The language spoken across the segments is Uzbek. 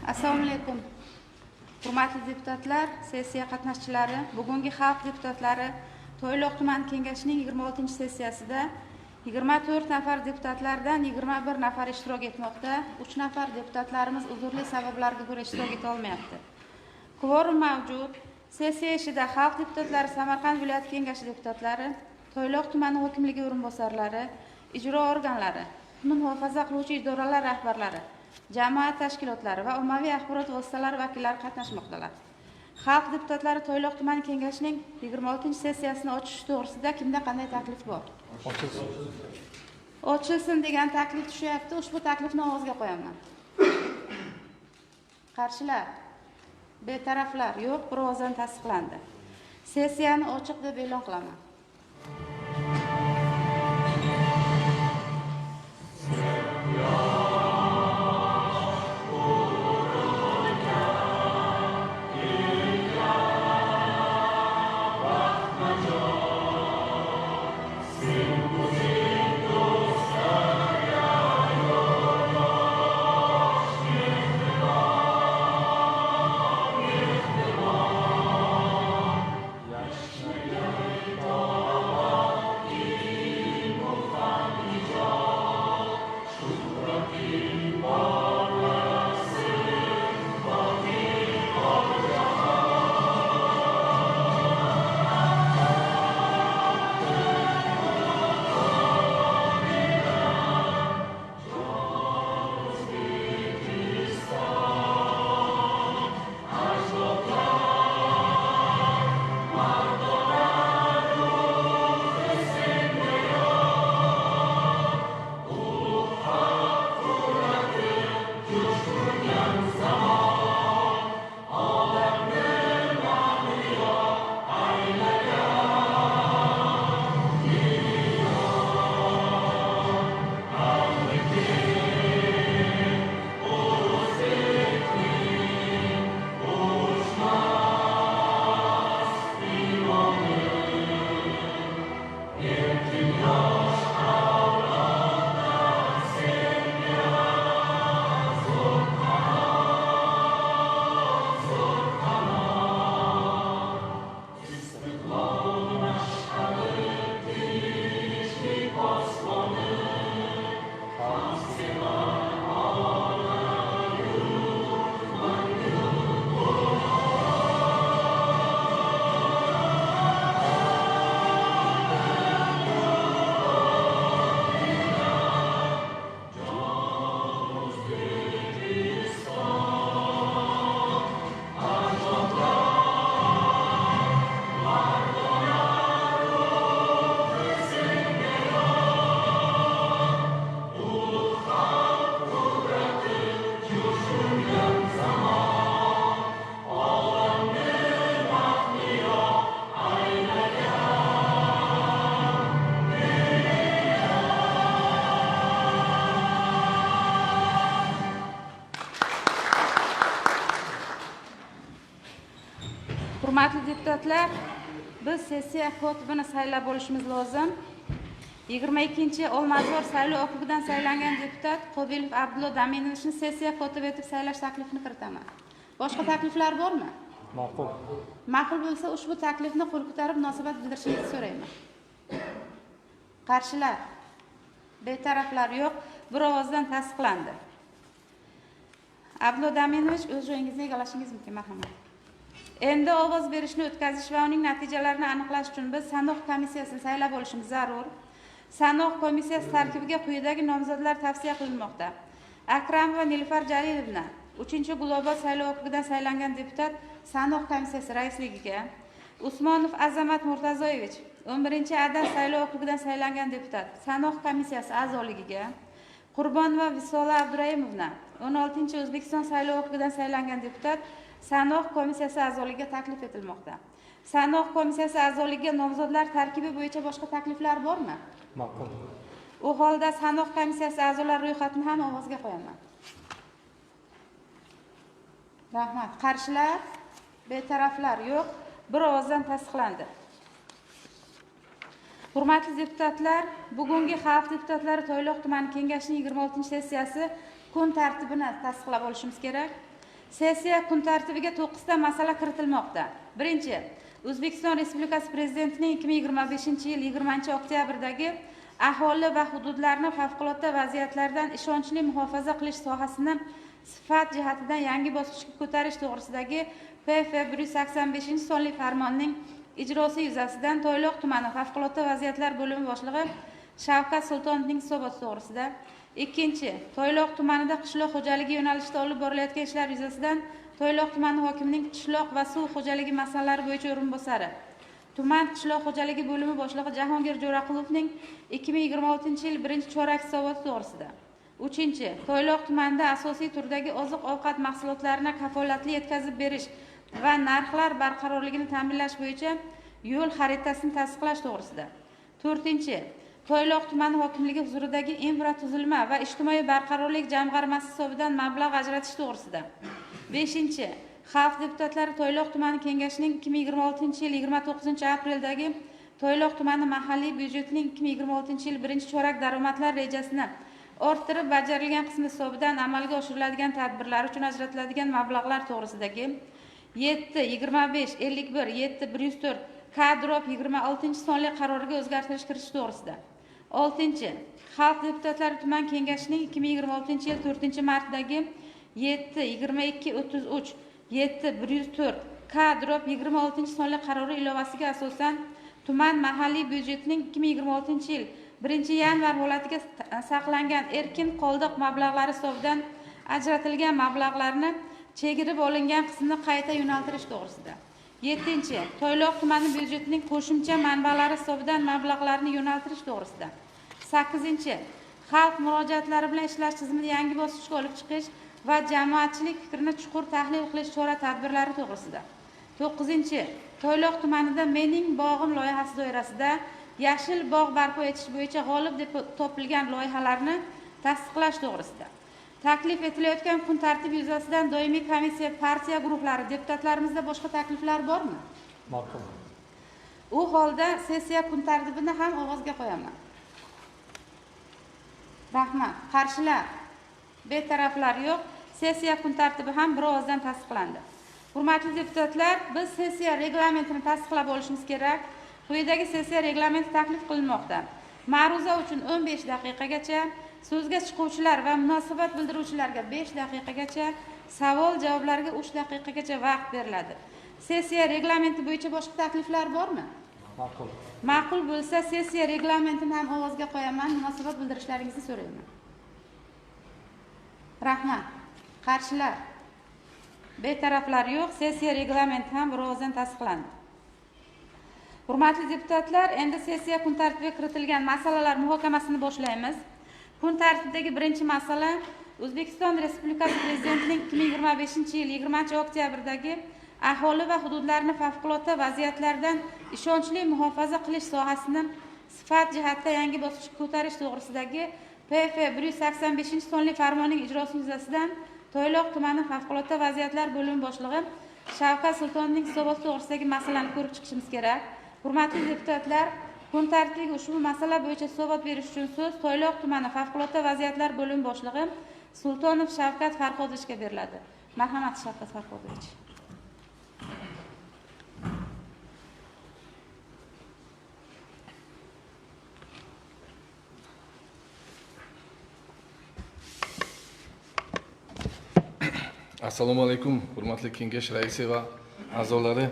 Assalomu alaykum. Hurmatli deputatlar, sessiya qatnashchilari, bugungi xalq deputatlari To'yloq tuman kengashining 26-sessiyasida 24 nafar deputatlardan 21 nafar ishtirok etmoqda. 3 nafar deputatlarimiz uzrli sabablarga ko'ra ishtirok eta olmayapti. Kvorum mavjud. Sessiya ishida xalq deputatlari, Samarqand viloyat kengashi deputatlari, To'yloq tumani hokimligi o'rinbosarlari, ijro organlari, huquqni muhofaza qiluvchi idoralar rahbarlari, jamoat tashkilotlari va ommaviy axborot vositalari vakillari qatnashmoqdalar. Xalq deputatlari To'yloq tuman kengashining 26-sessiyasini ochish to'g'risida kimda qanday taklif bor? Ochilsin degan taklif tushyapti. Ushbu taklifni ovozga qo'yaman. Qarshilar? Betaraflar? Yo'q, bir ovozdan tasdiqlandi. Sessiyani ochiq deb e'lon qilaman. Hurmatli deputatlar, biz sessiya kotibini saylab olishimiz lozim. 22-Olmazor saylov okrugidan saylangan deputat Qobilov Abdulla Daminovichni sessiya kotibi etib saylash taklifini kiritaman. Boshqa takliflar bormi? Ma'qul. Ma'qul bo'lsa, ushbu taklifni qo'l ko'tarib munosabat bildirishingizni so'rayman. Qarshilar? Betaraflar? Yo'q, bir ovozdan tasdiqlandi. Abdulla Daminovich, o'z joyingizni egallashingiz mumkin, marhamat. Endi ovoz berishni o'tkazish va uning natijalarini aniqlash uchun biz sanoq komissiyasini saylab olishimiz zarur. Sanoq komissiyasi tarkibiga quyidagi nomzodlar tavsiya qilinmoqda. Akramova Nilufar Jalilovna 3-Global saylov okrugidan saylangan deputat sanoq komissiyasi raisligiga, Usmonov Azamat Murtazoyevich 11-Adan saylov okrugidan saylangan deputat sanoq komissiyasi a'zoligiga, Qurbonova Visola Abduraimovna 16-O'zbekiston saylov okrugidan saylangan deputat sanoq komissiyasi a'zoligiga taklif etilmoqda. Sanoq komissiyasi a'zoligiga nomzodlar tarkibi bo'yicha boshqa takliflar bormi? Ma'qul. U holda sanoq komissiyasi a'zolari ro'yxatini ham ovozga qo'yaman. Rahmat. Qarshilar? Betaraflar? Yo'q. Bir ovozdan tasdiqlandi. Hurmatli deputatlar, bugungi xalq deputatlari To'yloq tumani kengashining 26-sessiyasi kun tartibini tasdiqlab olishimiz kerak. Sessiya kun tartibiga 9 ta masala kiritilmoqda. Birinchi, O'zbekiston Respublikasi Prezidentining 2025-yil 20-oktyabrdagi aholi va hududlarni favqulodda vaziyatlardan ishonchli muhofaza qilish sohasini sifat jihatidan yangi bosqichga ko'tarish to'g'risidagi P.F. 185 farmonning ijrosi yuzasidan Toyloq tumani favqulodda vaziyatlar bo'limi boshlig'i Shavkat Sultonovning hisoboti to'g'risida. Ikkinchi, Toyloq tumanida qishloq xo'jaligi yo'nalishida olib borilayotgan ishlar yuzasidan Toyloq tumani hokimining qishloq va suv xo'jaligi masalalari bo'yicha o'rinbosari, tuman qishloq xo'jaligi bo'limi boshlig'i Jahongir Jo'raqulovning 2026-yil 1-chorak hisoboti to'g'risida. Uchinchi, Toyloq tumanida asosiy turdagi oziq-ovqat mahsulotlarini kafolatli yetkazib berish va narxlar barqarorligini ta'minlash bo'yicha yo'l xaritasini tasdiqlash to'g'risida. To'rtinchi, Toyloq tumani hokimligi huzuridagi infratuzilma va ijtimoiy barqarorlik jamg'armasi hisobidan mablag' ajratish to'g'risida. Beshinchi, Xalq deputatlari Toyloq tumani kengashining 2026-yil 29-apreldagi Toyloq tumani mahalliy byudjetining 2026-yil 1-chorak daromadlar rejasini orttirib bajarilgan qismi hisobidan amalga oshiriladigan tadbirlar uchun ajratiladigan mablag'lar to'g'risidagi 7-25-51-7-104 K-drop 26-sonli qaroriga o'zgartirish kiritish to'g'risida. 6. Xalq deputatlari tuman kengashining 2026-yil 4-martdagi 7-22-33 7-104 K-drop 26-sonli qarori ilovasiga asosan tuman mahalliy byudjetining 2026-yil 1-yanvar holatiga saqlangan erkin qoldiq mablag'lari hisobidan ajratilgan mablag'larni chegirib olingan qismni qayta yo'naltirish to'g'risida. 7. Toyloq tumani byudjetining qo'shimcha manbalari hisobidan mablag'larni yo'naltirish to'g'risida. 8. Xalq murojaatlari bilan ishlash tizimini yangi bosqichga olib chiqish va jamoatchilik fikrini chuqur tahlil qilish chora-tadbirlari to'g'risida. 9. Toyloq tumanida Mening bog'im loyihasi doirasida yashil bog' barpo etish bo'yicha g'olib deb topilgan loyihalarni tasdiqlash to'g'risida. Taklif etilayotgan kun tartibi yuzasidan doimiy komissiya, partiya guruhlari, deputatlarimizda boshqa takliflar bormi? Ma'qul. U holda sessiya kun tartibini ham ovozga qo'yaman. Rahmat. Qarshilar, betaraflar yo'q. Sessiya kun tartibi ham bir ovozdan tasdiqlandi. Hurmatli deputatlar, biz sessiya reglamentini tasdiqlab olishimiz kerak. Quyidagi sessiya reglamenti taklif qilinmoqda. Ma'ruza uchun 15 daqiqagacha, so'zga chiquvchilar va munosabat bildiruvchilarga 5 daqiqagacha, savol-javoblarga 3 daqiqagacha vaqt beriladi. Sessiya reglamenti bo'yicha boshqa takliflar bormi? Ma'qul. Ma'qul bo'lsa, sessiya reglamentini ham ovozga qo'yaman, munosabat bildirishlaringizni so'rayman. Rahmat. Qarshilar, betaraflar yo'q. Sessiya reglamenti ham bir ovozdan tasdiqlandi. Hurmatli deputatlar, endi sessiya kun tartibiga kiritilgan masalalar muhokamasini boshlaymiz. Kun tartibidagi birinchi masala O'zbekiston Respublikasi Prezidentining 2025-yil 20-oktyabrdagi aholi va hududlarni favqulodda vaziyatlardan ishonchli muhofaza qilish sohasini sifat jihatda yangi bosqichga ko'tarish to'g'risidagi P.F. 185-sonli farmonning ijrosi yuzasidan Toyloq tumani favqulodda vaziyatlar bo'limi boshlig'i Shavkat Sultonovning hisoboti to'g'risidagi masalani ko'rib chiqishimiz kerak. Hurmatli deputatlar, kun tartibiga ushbu masala bo'yicha hisobot berish uchun so'z Toyloq tumani favqulodda vaziyatlar bo'limi boshlig'i Sultonov Shavkat Farhodovichga beriladi. Marhamat, Shavkat Farhodovich. Assalomu alaykum, hurmatli kengash raisi va a'zolari.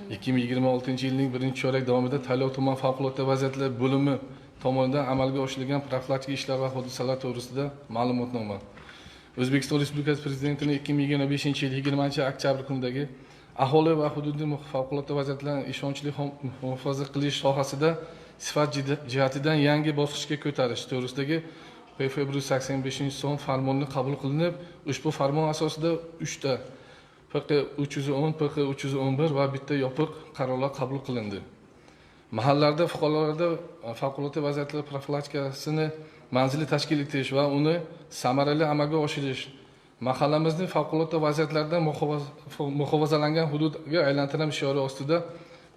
2026-yilning 1-chorak davomida Toyloq tuman favqulodda vaziyatlar bo'limi tomonidan amalga oshirilgan profilaktik ishlar va hodisalar to'g'risida ma'lumotnoma. O'zbekiston Respublikasi Prezidentining 2025-yil 20-oktyabr kunidagi aholi va hududiy favqulodda vaziyatlarni ishonchli muhofaza qilish sohasida sifat jihatidan yangi bosqichga ko'tarish to'g'risidagi P.F. 185-son farmoni qabul qilinib, ushbu farmon asosida 3 ta PQ 310, PQ 311 va bitta yopiq qarorlar qabul qilindi. Mahallalarda fuqarolarda favqulodda vaziyatlar profilaktikasini manzilli tashkil etish va uni samarali amalga oshirish, mahallamizning favqulodda vaziyatlardan muhofazalangan hududga aylantirish shiori ostida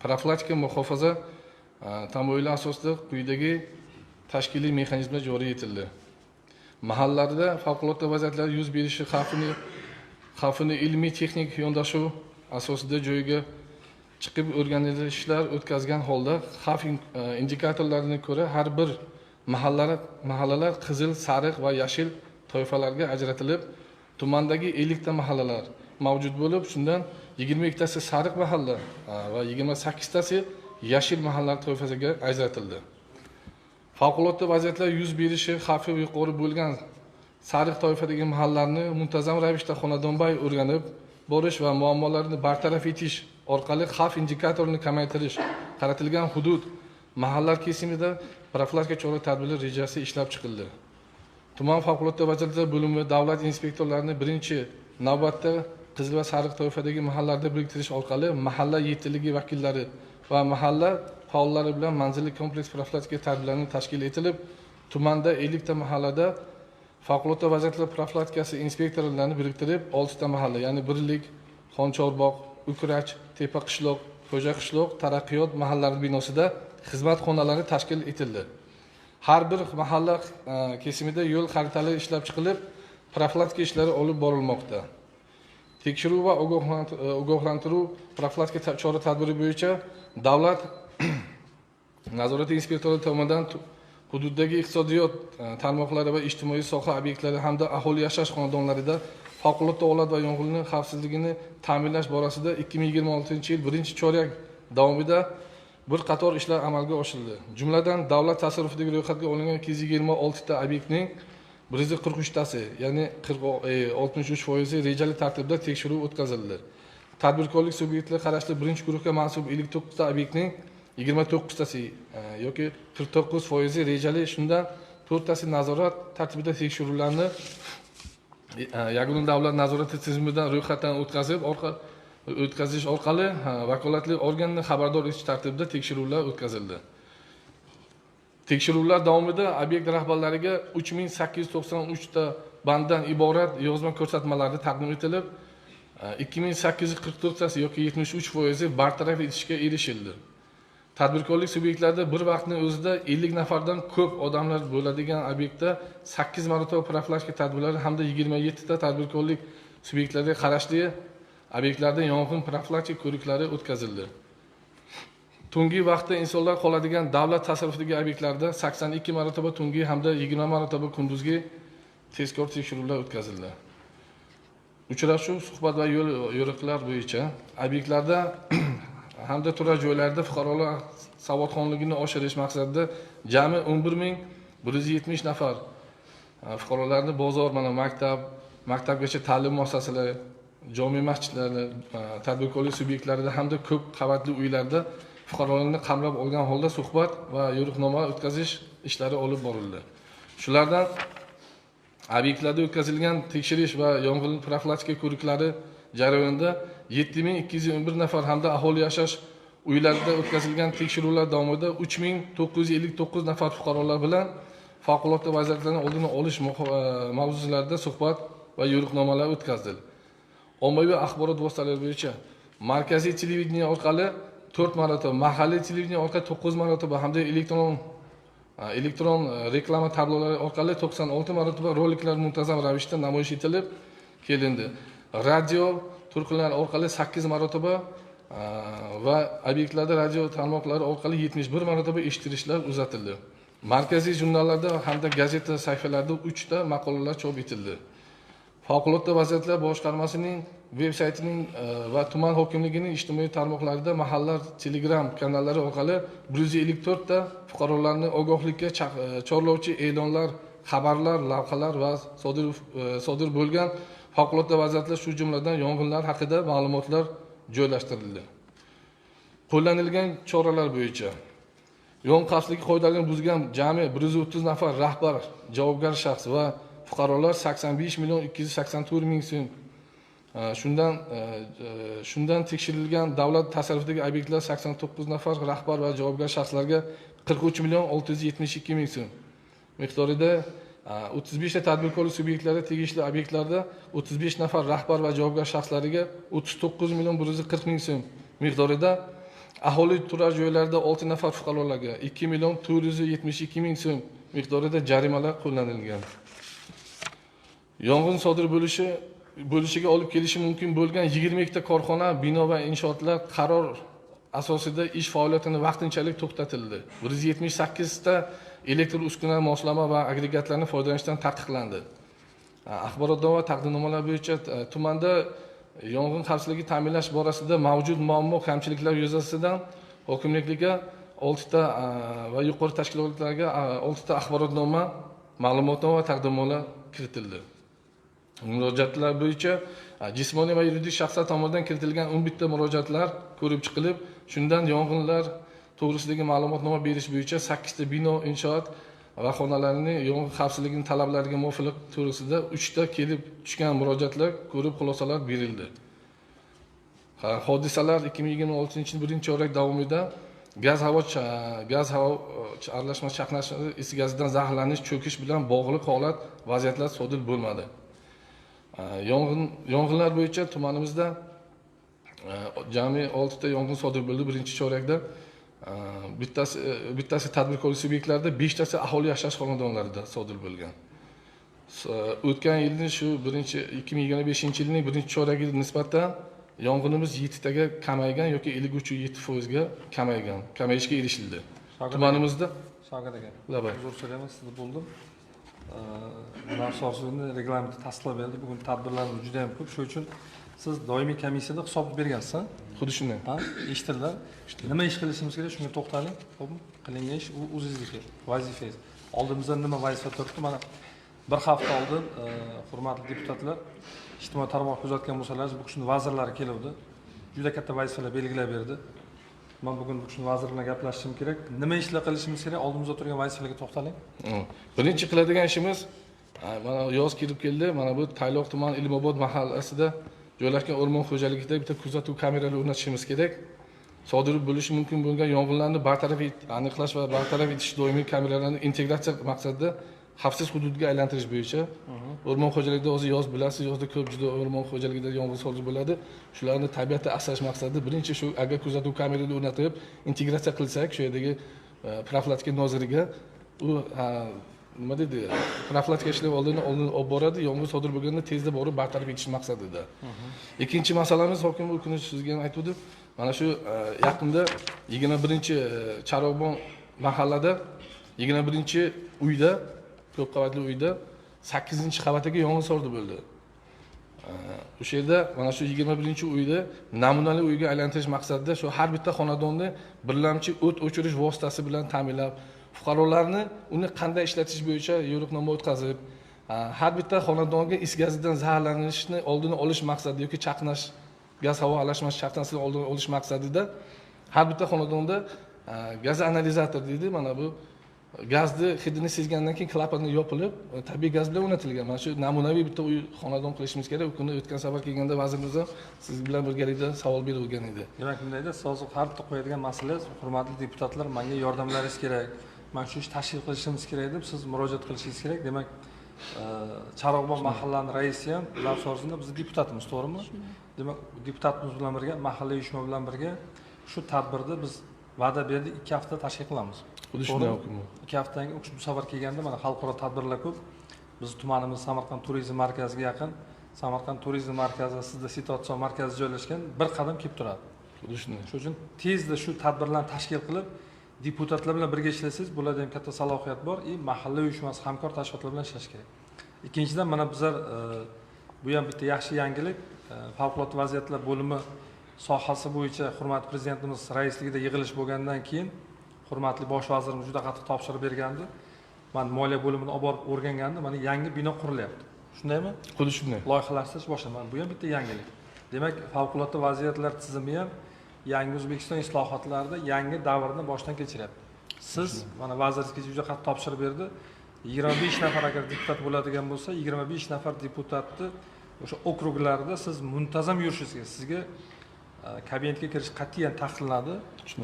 profilaktika muhofaza tamoyili asosida quyidagi tashkiliy mexanizmlar joriy etildi. Mahallalarda favqulodda vaziyatlar yuz berishi xavfini ilmiy texnik yondashuv asosida joyiga chiqib o'rganishlar o'tkazgan holda xavf indikatorlariga ko'ra har bir mahallalar qizil, sariq va yashil toifalarga ajratilib, tumandagi 50 ta mahallalar mavjud bo'lib, shundan 22 tasi sariq mahalla va 28 tasi yashil mahallalar toifasiga ajratildi. Favqulodda vaziyatlar yuz berishi xavfi yuqori bo'lgan sariq toifadagi mahallalarni muntazam ravishda xonadonbay o'rganib borish va muammolarni bartaraf etish orqali xavf indikatorini kamaytirish, qaratilgan hudud mahallar kesimida profilaktika chora-tadbirlar rejasi ishlab chiqildi. Tuman favqulodda vaziyatlar bo'limi davlat inspektorlarini birinchi navbatda qizil va sariq toifadagi mahallalarda biriktirish orqali mahalla yetiligi vakillari va mahalla faollari bilan manzilli kompleks profilaktika tadbirlari tashkil etilib, tumanda 50 ta mahallada favqulodda vaziyatlar profilaktikasi inspektorlarini biriktirib, 6 ta mahalla, ya'ni Birlik, Xonchorbog', Ukrach, Tepa qishloq, Xo'ja qishloq, Taraqqiyot mahallalari binosida xizmat xonalari tashkil etildi. Har bir mahalla kesimida yo'l xaritalari ishlab chiqilib, profilaktika ishlari olib borilmoqda. Tekshiruv va ogohlantiruv profilaktika chora-tadbiri bo'yicha davlat nazorati inspektorlari tomonidan hududdagi iqtisodiyot tarmoqlari va ijtimoiy soha obyektlari hamda aholi yashash xonadonlarida favqulodda holat va yong'inlar xavfsizligini ta'minlash borasida 2026-yil 1-chorak davomida bir qator ishlar amalga oshirildi. Jumladan davlat tasarrufidagi ro'yxatga olingan 226 ta obyektning 143 tasi, ya'ni 63% rejali tartibda tekshiruv o'tkazildi. Tadbirkorlik subyektlari qarashli birinchi guruhga mansub 59 ta obyektning 29 tasi yoki 49% rejali, shundan 4 tasi nazorat tartibida tekshiruvlarni yagona davlat nazorati tizimidan ro'yxatdan o'tkazish orqali vakolatli organni xabardor etish tartibida tekshiruvlar o'tkazildi. Tekshiruvlar davomida obyekt rahbarlariga 3893 ta banddan iborat yozma ko'rsatmalar taqdim etilib, 2844 tasi yoki 73% bartaraf etishga erishildi. Tadbirkorlik subyektlarida bir vaqtning o'zida 50 nafardan ko'p odamlar bo'ladigan obyektda 8 marotaba profilaktika tadbirlari hamda 27 ta tadbirkorlik subyektlariga qarashli obyektlarda yong'in profilaktika ko'riklari o'tkazildi. Tungi vaqtda insonlar qoladigan davlat tasarrufidagi obyektlarda 82 marotaba tungi hamda 20 marotaba kunduzgi tezkor tekshiruvlar o'tkazildi. Uchrashuv, suhbat va yo'riqlar bo'yicha obyektlarda hamda turar joylarda fuqarolar savodxonligini oshirish maqsadida jami 11170 nafar fuqarolarni bozor, maktabgacha ta'lim muassasalari, jome masjidlari, tadbirkorlik subyektlarida hamda ko'p qavatli uylarda fuqarolarni qamrab olgan holda suhbat va yo'riqnoma o'tkazish ishlari olib borildi. Shulardan obyektlarda o'tkazilgan tekshirish va yong'in profilaktika ko'riklari jarayonida 7211 nafar hamda aholi yashash uylarida o'tkazilgan tekshiruvlar davomida 3959 nafar fuqarolar bilan favqulodda vaziyatlarni oldini olish mavzularida suhbat va yo'riqnomalar o'tkazildi. Ommaviy axborot vositalari bo'yicha markaziy televideniye orqali 4 marotaba, mahalliy televideniye orqali 9 marotaba hamda elektron reklama tablolari orqali 96 marotaba roliklar muntazam ravishda namoyish etilib kelindi. Radio to'lqinlar orqali 8 marotaba va obyektlarda radio tarmoqlari orqali 71 marotaba eshittirishlar uzatildi. Markaziy jurnallarda hamda gazeta sahifalarida 3 ta maqolalar chop etildi. Favqulodda vaziyatlar boshqarmasining veb-saytining va tuman hokimligining ijtimoiy tarmoqlarida mahalla Telegram kanallari orqali 154 ta fuqarolarni ogohlikka chorlovchi e'lonlar, xabarlar, lavhalar va sodir bo'lgan favqulodda vaziyatlar, shu jumladan yong'inlar haqida ma'lumotlar joylashtirildi. Qo'llanilgan choralar bo'yicha yong'in xavfsizligi qoidalarini buzgan jami 130 nafar rahbar, javobgar shaxs va fuqarolar 85.284.000 so'm. Shundan tekshirilgan davlat tasarrufidagi obyektlar 89 nafar rahbar va javobgar shaxslarga 43.672.000 so'm miqdorida 35 ta tadbirkorlik subyektlari tegishli obyektlarda 35 nafar rahbar va javobgar shaxslariga 39.140.000 so'm miqdorida, aholi turar joylarida 6 nafar fuqarolarga 2.472.000 so'm miqdorida jarimalar qo'llanilgan. Yong'in sodir bo'lishi bo'lishiga olib kelishi mumkin bo'lgan 22 ta korxona, bino va inshootlar qaror asosida ish faoliyatini vaqtinchalik to'xtatildi. 178 ta elektr uskuna moslama va agregatlarni foydalanishdan taqiqlandi. Axborotnoma va taqdimnomalar bo'yicha tumanda yong'in xavfsizligini ta'minlash borasida mavjud muammo kamchiliklar yuzasidan hokimliklarga 6 ta va yuqori tashkilotlarga 6 ta axborotnoma, ma'lumotnoma va taqdimnomalar kiritildi. Murojaatlar bo'yicha jismoniy va yuridik shaxslar tomonidan kiritilgan 11 ta murojaatlar ko'rib chiqilib, shundan yong'inlar to'g'risidagi ma'lumotnoma berish bo'yicha 8 ta bino, inshoot va xonalarning yong'in xavfsizligi talablariga muvofiq to'g'risida 3 ta kelib tushgan murojaatlar ko'rib xulosalar berildi. Hodisalar 2026 birinchi oylik davomida gaz havo aralashma chaqnashi is gazidan zaharlanish, cho'kish bilan bog'liq holat, vaziyatlar sodir bo'lmadi. Yong'inlar bo'yicha tumanimizda jami 6 ta yong'in sodir bo'ldi birinchi chorakda. Bittasi tadbirkorlik subyektlarida, 5 tasi aholi yashash xonadonlarida sodir bo'lgan. O'tgan yilning shu 2025-yilning birinchi choragiga nisbatan yong'inimiz 7 taga kamaygan yoki 53.7% ga kamaygan. Kamayishga erishildi. Tumanimizda Shavkat aka, labay. uzr so'rayman, sizni bo'ldim. Asosini reglamenti tasdiqlab berdi. Bugun tadbirlarimiz juda ham ko'p. Shuning uchun siz doimiy komissiyada hisob bergansiz, Xuddi shunday. ha? Eshitdilar. Nima ish qilishimiz kerak, shunga to'xtaling. Xo'pmi? Qilingan ish u o'zingizniki, vazifangiz. Oldimizda nima vazifa turibdi? Mana bir hafta oldin hurmatli deputatlar ijtimoiy tarmoq kuzatgan bo'lsangiz, bu kishining vazirlari keluvdi. Juda katta vazifalar belgilab berdi. Men bugun bu kishining vazir bilan gaplashishim kerak. Nima ishlar qilishimiz kerak? Oldimizda turgan vazifalarga to'xtaling. Birinchi qiladigan ishimiz mana yoz kirib keldi. Mana bu Tayloq tuman Ilmobod mahallasida joylashgan o'rmon xo'jaligida bitta kuzatuv kameralari o'rnatishimiz kerak. Sodir bo'lishi mumkin bo'lgan yong'inlarni bartaraf aniqlash va bartaraf etish doimiy kameralarni integratsiya maqsadida xavfsiz hududga aylantirish bo'yicha o'rmon xo'jaligida o'zi yoz bilasiz, yozda ko'p juda o'rmon xo'jaligida yong'in sodir bo'ladi. Shularni tabiatni asrash maqsadida birinchi shu agar kuzatuv kamerani o'rnatib integratsiya qilsak, shu yerdagi profilaktika noziriga u nima deydi, profilaktika ishlari oldini olib boradi, yong'in sodir bo'lganda tezda borib bartaraf etish maqsadida. Ikkinchi masalamiz hokim bu kuni sizga aytdim. Mana shu yaqinda 21-Charog'bon mahallada 21-uyda, ko'p qavatli uyda 8-qavatiga yong'in sodir bo'ldi. O'sha yerda mana shu 21-uyda namunali uyga aylantirish maqsadida shu har bitta xonadonni birlamchi o't o'chirish vositasi bilan ta'minlab, fuqarolarni uni qanday ishlatish bo'yicha yo'riqnoma o'tkazib, har bitta xonadonga is gazidan zaharlanishni oldini olish maqsadida yoki chaqnash, gaz havo aralashma chaqnashini oldini olish maqsadida har bitta xonadonda gaz analizator deydi, mana bu gazni hidini sezgandan keyin klapanni yopilib, tabiiy gaz bilan o'rnatilgan. Mana shu namunaviy bitta uy xonadon qilishimiz kerak. U kuni o'tgan safar kelganda vazirimiz ham siz bilan birgalikda savol bergan edi. Demak, bundayda siz har bitta qo'yadigan masala, hurmatli deputatlar, menga yordamlaringiz kerak. Men shu ish tashkil qilishimiz kerak deb siz murojaat qilishingiz kerak. Demak, Charog'bon mahallaning raisi ham ular so'rasida biz deputatimiz, to'g'rimi? Demak, deputatimiz bilan birga, mahalla uyushma bilan birga shu tadbirda biz va'da berdik, 2 hafta tashkil qilamiz. Xuddi shunday hokim. 2 haftadan keyin bu safar kelganda mana xalqaro tadbirlar ko'p. Biz tumanimiz Samarqand turizm markaziga yaqin. Samarqand turizm markazi sizda situatsion markazi joylashgan, bir qadam kelib turadi. Xuddi shunday. Shuning uchun tezda shu tadbirlarni tashkil qilib, deputatlar bilan birga ishlasangiz, bularda ham katta salohiyat bor. Mahalla uyushmasi, hamkor tashkilotlar bilan ishlash kerak. Ikkinchidan, mana bizlar bu ham bitta yaxshi yangilik, favqulodda vaziyatlar bo'limi sohasi bo'yicha hurmatli prezidentimiz raisligida yig'ilish bo'lgandan keyin hurmatli bosh vazirimiz juda qattiq topshiriq bergandi. Men moliya bo'limini olib borib o'rgangandim. Mana yangi bino qurilyapti. Shundaymi? Xuddi shunday. Loyihalashtirish boshlandi. Bu ham bitta yangilik. Demak, favqulodda vaziyatlar tizimi ham yangi O'zbekiston islohotlarida yangi davrni boshdan kechiryapti. Siz mana vazirlikka juda qattiq topshiriq berdi. 25 nafar agar deputat bo'ladigan bo'lsa, 25 nafar deputatni o'sha okruglarda siz muntazam yurishingiz kerak. Sizga kabinetga kirish qat'iyan taqiqlanadi.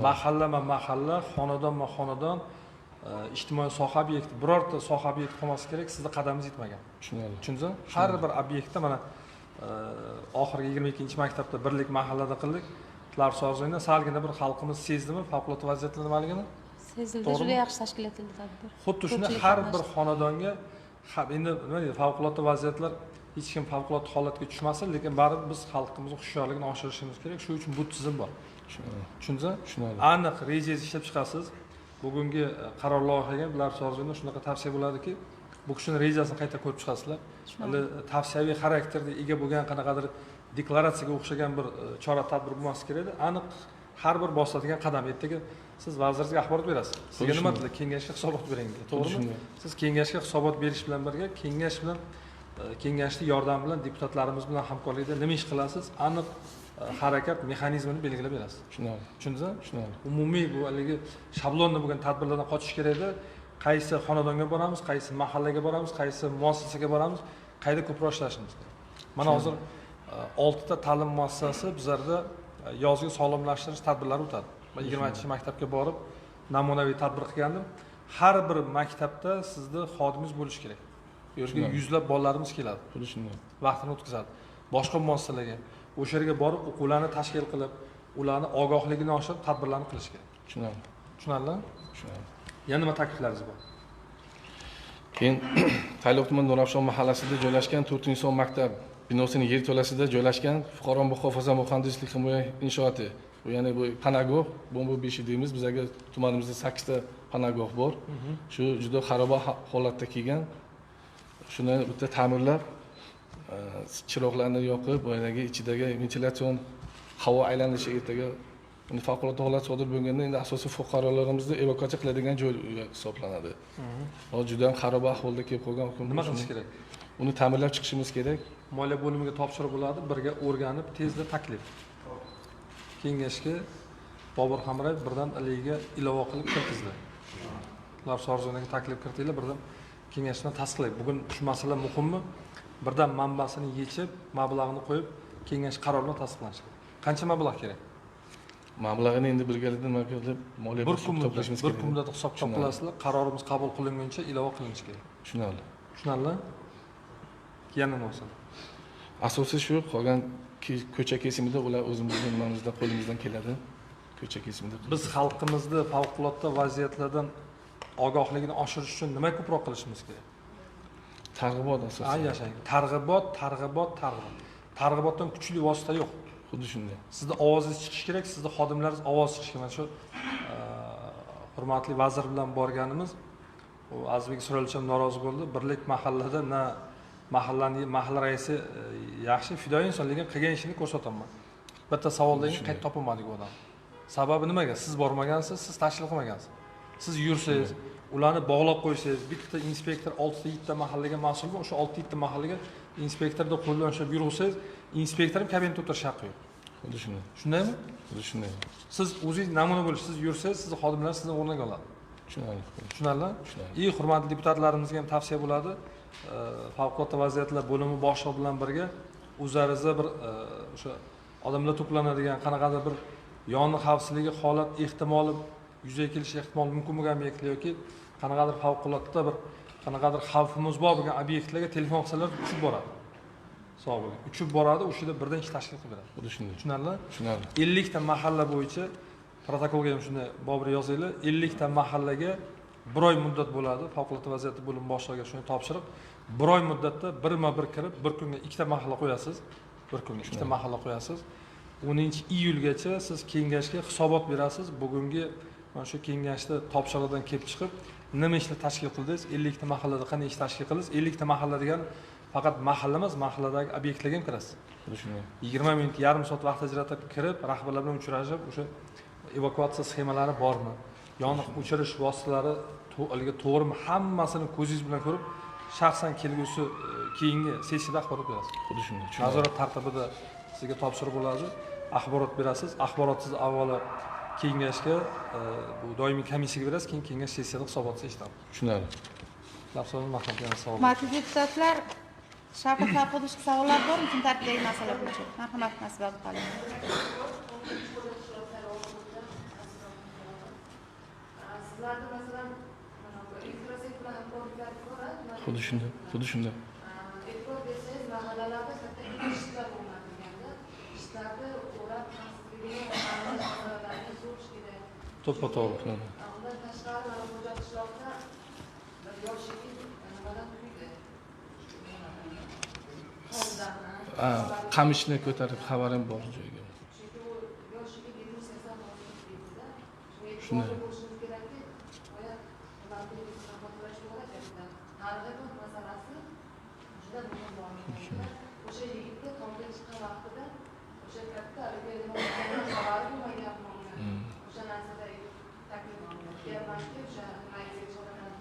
Mahalla, xonadon, ijtimoiy soha obyekti, birorta soha obyekti qolmasi kerak, sizning qadamingiz yetmagan. Tushundingizmi? Har bir obyektda mana oxirgi 22-maktabda birlik mahallada qildik. Tlar so'zingda salgina bir xalqimiz sezdimi favqulodda vaziyatlar nimaligini? Sezildi, juda yaxshi tashkil etildi tadbir. Xuddi shunday har bir xonadonga endi nima deydi, favqulodda vaziyatlar hech kim favqulodda holatga tushmasin, lekin baribir biz xalqimizni hushyorligini oshirishimiz kerak. Shuning uchun bu tizim bor. Tushundingizmi? Tushunadi. Aniq rejangizni ishlab chiqasiz. Bugungi qaror loyihaga bular so'zida shunaqa tavsiya bo'ladiki, bu kishini rejasini qayta ko'rib chiqasizlar. Hali tavsiyaviy xarakterga ega bo'lgan qanaqadir deklaratsiyaga o'xshagan bir chora-tadbir bo'lmasi kerak. Aniq har bir bosiladigan qadam. Ertaga siz vaziringizga axborot berasiz. Sizga nima dedilar? Kengashga hisobot bering dedi. To'g'rimi? Siz kengashga hisobot berish bilan birga kengash bilan kengashli yordam bilan deputatlarimiz bilan hamkorlikda nima ish qilasiz? Aniq harakat mexanizmini belgilab berasiz. Tushundingizmi? Umumiy bu haligi shablonda bo'lgan tadbirlardan qochish kerakda. Qaysi xonadonga boramiz, qaysi mahallaga boramiz, qaysi muassasaga boramiz, qayerda ko'proq ishlashimiz kerak. Mana hozir 6 ta ta'lim muassasasi bizlarda yozgi sog'lomlashtirish tadbirlari o'tadi. Men 20-maktabga borib namunaviy tadbir qilgandim. Har bir maktabda sizda xodimingiz bo'lishi kerak. Bu yerga yuzlab bolalarimiz keladi. Xuddi shunday. Vaqtini o'tkazadi. Boshqa muassasalarga o'sha yerga borib o'quvlarni tashkil qilib, ularni ogohligini oshirib tadbirlarni qilish kerak. Tushunarlimi? Yana nima takliflaringiz bor? Keyin Tayloq tuman Nurafshon mahallasida joylashgan 4-son maktab binosining yerto'lasida joylashgan fuqaro muhofaza muhandislik himoya inshooti. Bu ya'ni bu panagoh, bomba beshi deymiz. Bizga tumanimizda 8 ta panagoh bor. Shu juda xaroba holatda kelgan. Shuni bitta ta'mirlab, chiroqlarni yoqib, boyagi ichidagi ventilyasion havo aylanishi ertaga favqulodda holat sodir bo'lganda endi asosiy fuqarolarimizni evakuatsiya qiladigan joy hisoblanadi. Hozir juda ham xaroba ahvolda kelib qolgan. Nima qilish kerak? Uni ta'mirlab chiqishimiz kerak. Moliya bo'limiga topshiriq bo'ladi, birga o'rganib, tezda taklif. Kengashga Bobur Hamrayev birdan iligiga ilova qilib kiritdi. Ular Sorzonaga taklif kiritildi, birdan kengashdan tasdiqlaydi. Bugun shu masala muhimmi? Birdan manbasini yechib, mablag'ini qo'yib, kengash qarori bilan tasdiqlanishi kerak. Qancha mablag' kerak? Mablag'ini endi birgalikda nima qilib, moliya to'plashimiz kerak. Bir kunda hisob qilasizlar, qarorimiz qabul qilinguncha ilova qilinishi kerak. Tushunarli? Yana nima bo'lsin? Asosiy shu, qolgan ko'cha kesimida ular o'zimizning nimamizda qo'limizdan keladi. Ko'cha kesimida biz xalqimizni favqulodda vaziyatlardan ogohligini oshirish uchun nima ko'proq qilishimiz kerak? Targ'ibot asosan. Yashang. Targ'ibot. Targ'ibotdan kuchli vosita yo'q. Xuddi shunday. Sizni ovozingiz chiqishi kerak, sizni xodimlaringiz ovoz chiqishi kerak. Shu hurmatli vazir bilan borganimiz, u Azizbek Isroilovich ham norozi bo'ldi. Birlik mahallada mahalla raisi yaxshi fidoyi inson, lekin qilgan ishini ko'rsataman. Bitta savoldan keyin qayta topolmadik odam. Sababi nimaga? Siz bormagansiz, siz tashkil qilmagansiz. Siz yursangiz, ularni bog'lab qo'ysangiz, bitta inspektor 6 ta mahallaga mas'ul bo'lib, o'sha 6 ta mahallaga inspektorda qo'ldan ushlab yursangiz, inspektor ham kabinetda o'tirish haqqi yo'q. Xuddi shunday. Shundaymi? Xuddi shunday. Siz o'zingiz namuna bo'lib, siz yursangiz, sizning xodimlaringiz sizdan o'rnak oladi. Tushunarli? Hurmatli deputatlarimizga ham tavsiya bo'ladi. Favqulodda vaziyatlar bo'limi boshlig'i bilan birga o'zlaringizda bir o'sha odamlar to'planadigan qanaqadir bir yong'in xavfsizligi holat ehtimoli yuzaga kelishi ehtimoli mumkin bo'lgan obyektlar yoki qanaqadir favqulodda bir qanaqadir xavfimiz bor bo'lgan obyektlarga telefon qilsalar uchib boradi. Sog' bo'ling. Uchib boradi, o'sha yerda birdan ish tashkil qilib beradi. Xuddi shunday. Tushunarli? 50 ta mahalla bo'yicha protokolga ham shunday Bobur yozinglar. 50 ta mahallaga 1 oy muddat bo'ladi. Favqulodda vaziyatlar bo'limi boshlig'iga shuni topshiriq. 1 oy muddatda birma-bir kirib, bir kunga 2 ta mahalla qo'yasiz. Bir kunga 2 ta mahalla qo'yasiz. 10-iyulgacha siz kengashga hisobot berasiz. Bugungi mana shu kengashda topshiriqdan kelib chiqib, nima ishlar tashkil qildingiz? 50 ta mahallada qanday ish tashkil qildingiz? 50 ta mahalla degani faqat mahalla emas, mahalladagi obyektlarga ham kirasiz. Shunday. 20 minut, yarim soat vaqt ajratib kirib, rahbarlar bilan uchrashib, o'sha evakuatsiya sxemalari bormi? Yong'in o'chirish vositalari to'g'rimi? Hammasini ko'zingiz bilan ko'rib, shaxsan kelgusi keyingi sessiyada axborot berasiz. Xuddi shunday. Nazorat tartibida sizga topshiriq bo'ladi. Axborot berasiz. Axborotsiz avvalo kengashga bu doimiy komissiyaga berasiz, keyin kengash sessiyada hisobotni eshitadi. Tushunarli. Lafzlarni mahkamga savol. Hurmatli deputatlar, shafqat haqida savollar bormi? Kun tartibidagi masala bo'yicha. Marhamat, nasib qiling. Sizlarda masalan infrastruktura hamkorliklar bor-a? Xuddi shunday. E'tibor bersangiz, mahallalarda katta ishlar o'rnatilganda, ishlarni o'rab xavfsizligini ta'minlash zo'rish kerak. To'ppa-to'g'ri. Undan tashqari mana bu qishloqda bir yosh yigit nimadan tuydi. qamishni ko'tarib xabarim bor joyga. Chunki u yoshiga 780 deydi-da. Shunday. Bo'lishimiz kerakki, boya ularni hisoblash kerak. Targ'ibot masalasi juda muhim bo'lgan. O'sha yigitga tomga chiqqan vaqtida o'sha katta xabari bo'lmagan. O'sha narsada taklif qilgan. Deyapmanki, o'sha mayli choralarni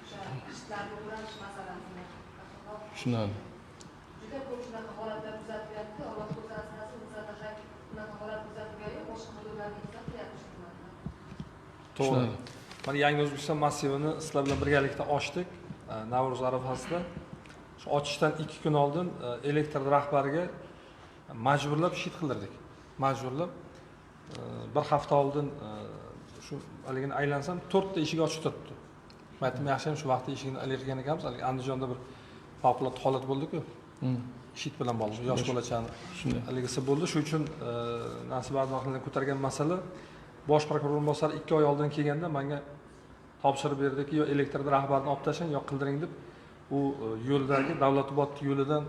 o'sha ishlarni o'rganish masalasini. Tushunadi. Juda ko'p shunaqa holatlar kuzatilyapti. Alloh o'zi asrasin, bizlarda bunaqa holat kuzatilgan, boshqa hududlarda kuzatilyapti shu holatlar. To'g'ri. Mana Yangi O'zbekiston massivini sizlar bilan birgalikda ochdik. Navro'z arafasida. Shu ochishdan 2 kun oldin elektr rahbariga majburlab shit qildirdik. Majburlab bir hafta oldin shu haligini aylansam 4 ta eshik ochiq turibdi. Aytdim, yaxshi ham shu vaqtda eshigini qilgan ekanmiz. Hali Andijonda bir favqulodda holat bo'ldi-ku. Shit bilan bog'liq, yosh bolachani Shunday. haligisi bo'ldi. Shu uchun Nasib Abdumahmovning ko'targan masala bosh prokuror o'rinbosari 2 oy oldin kelganda menga topshirib berdiki, yo elektrni rahbarini olib tashlang, yo qildiring deb u yo'ldagi Davlatobod yo'lidan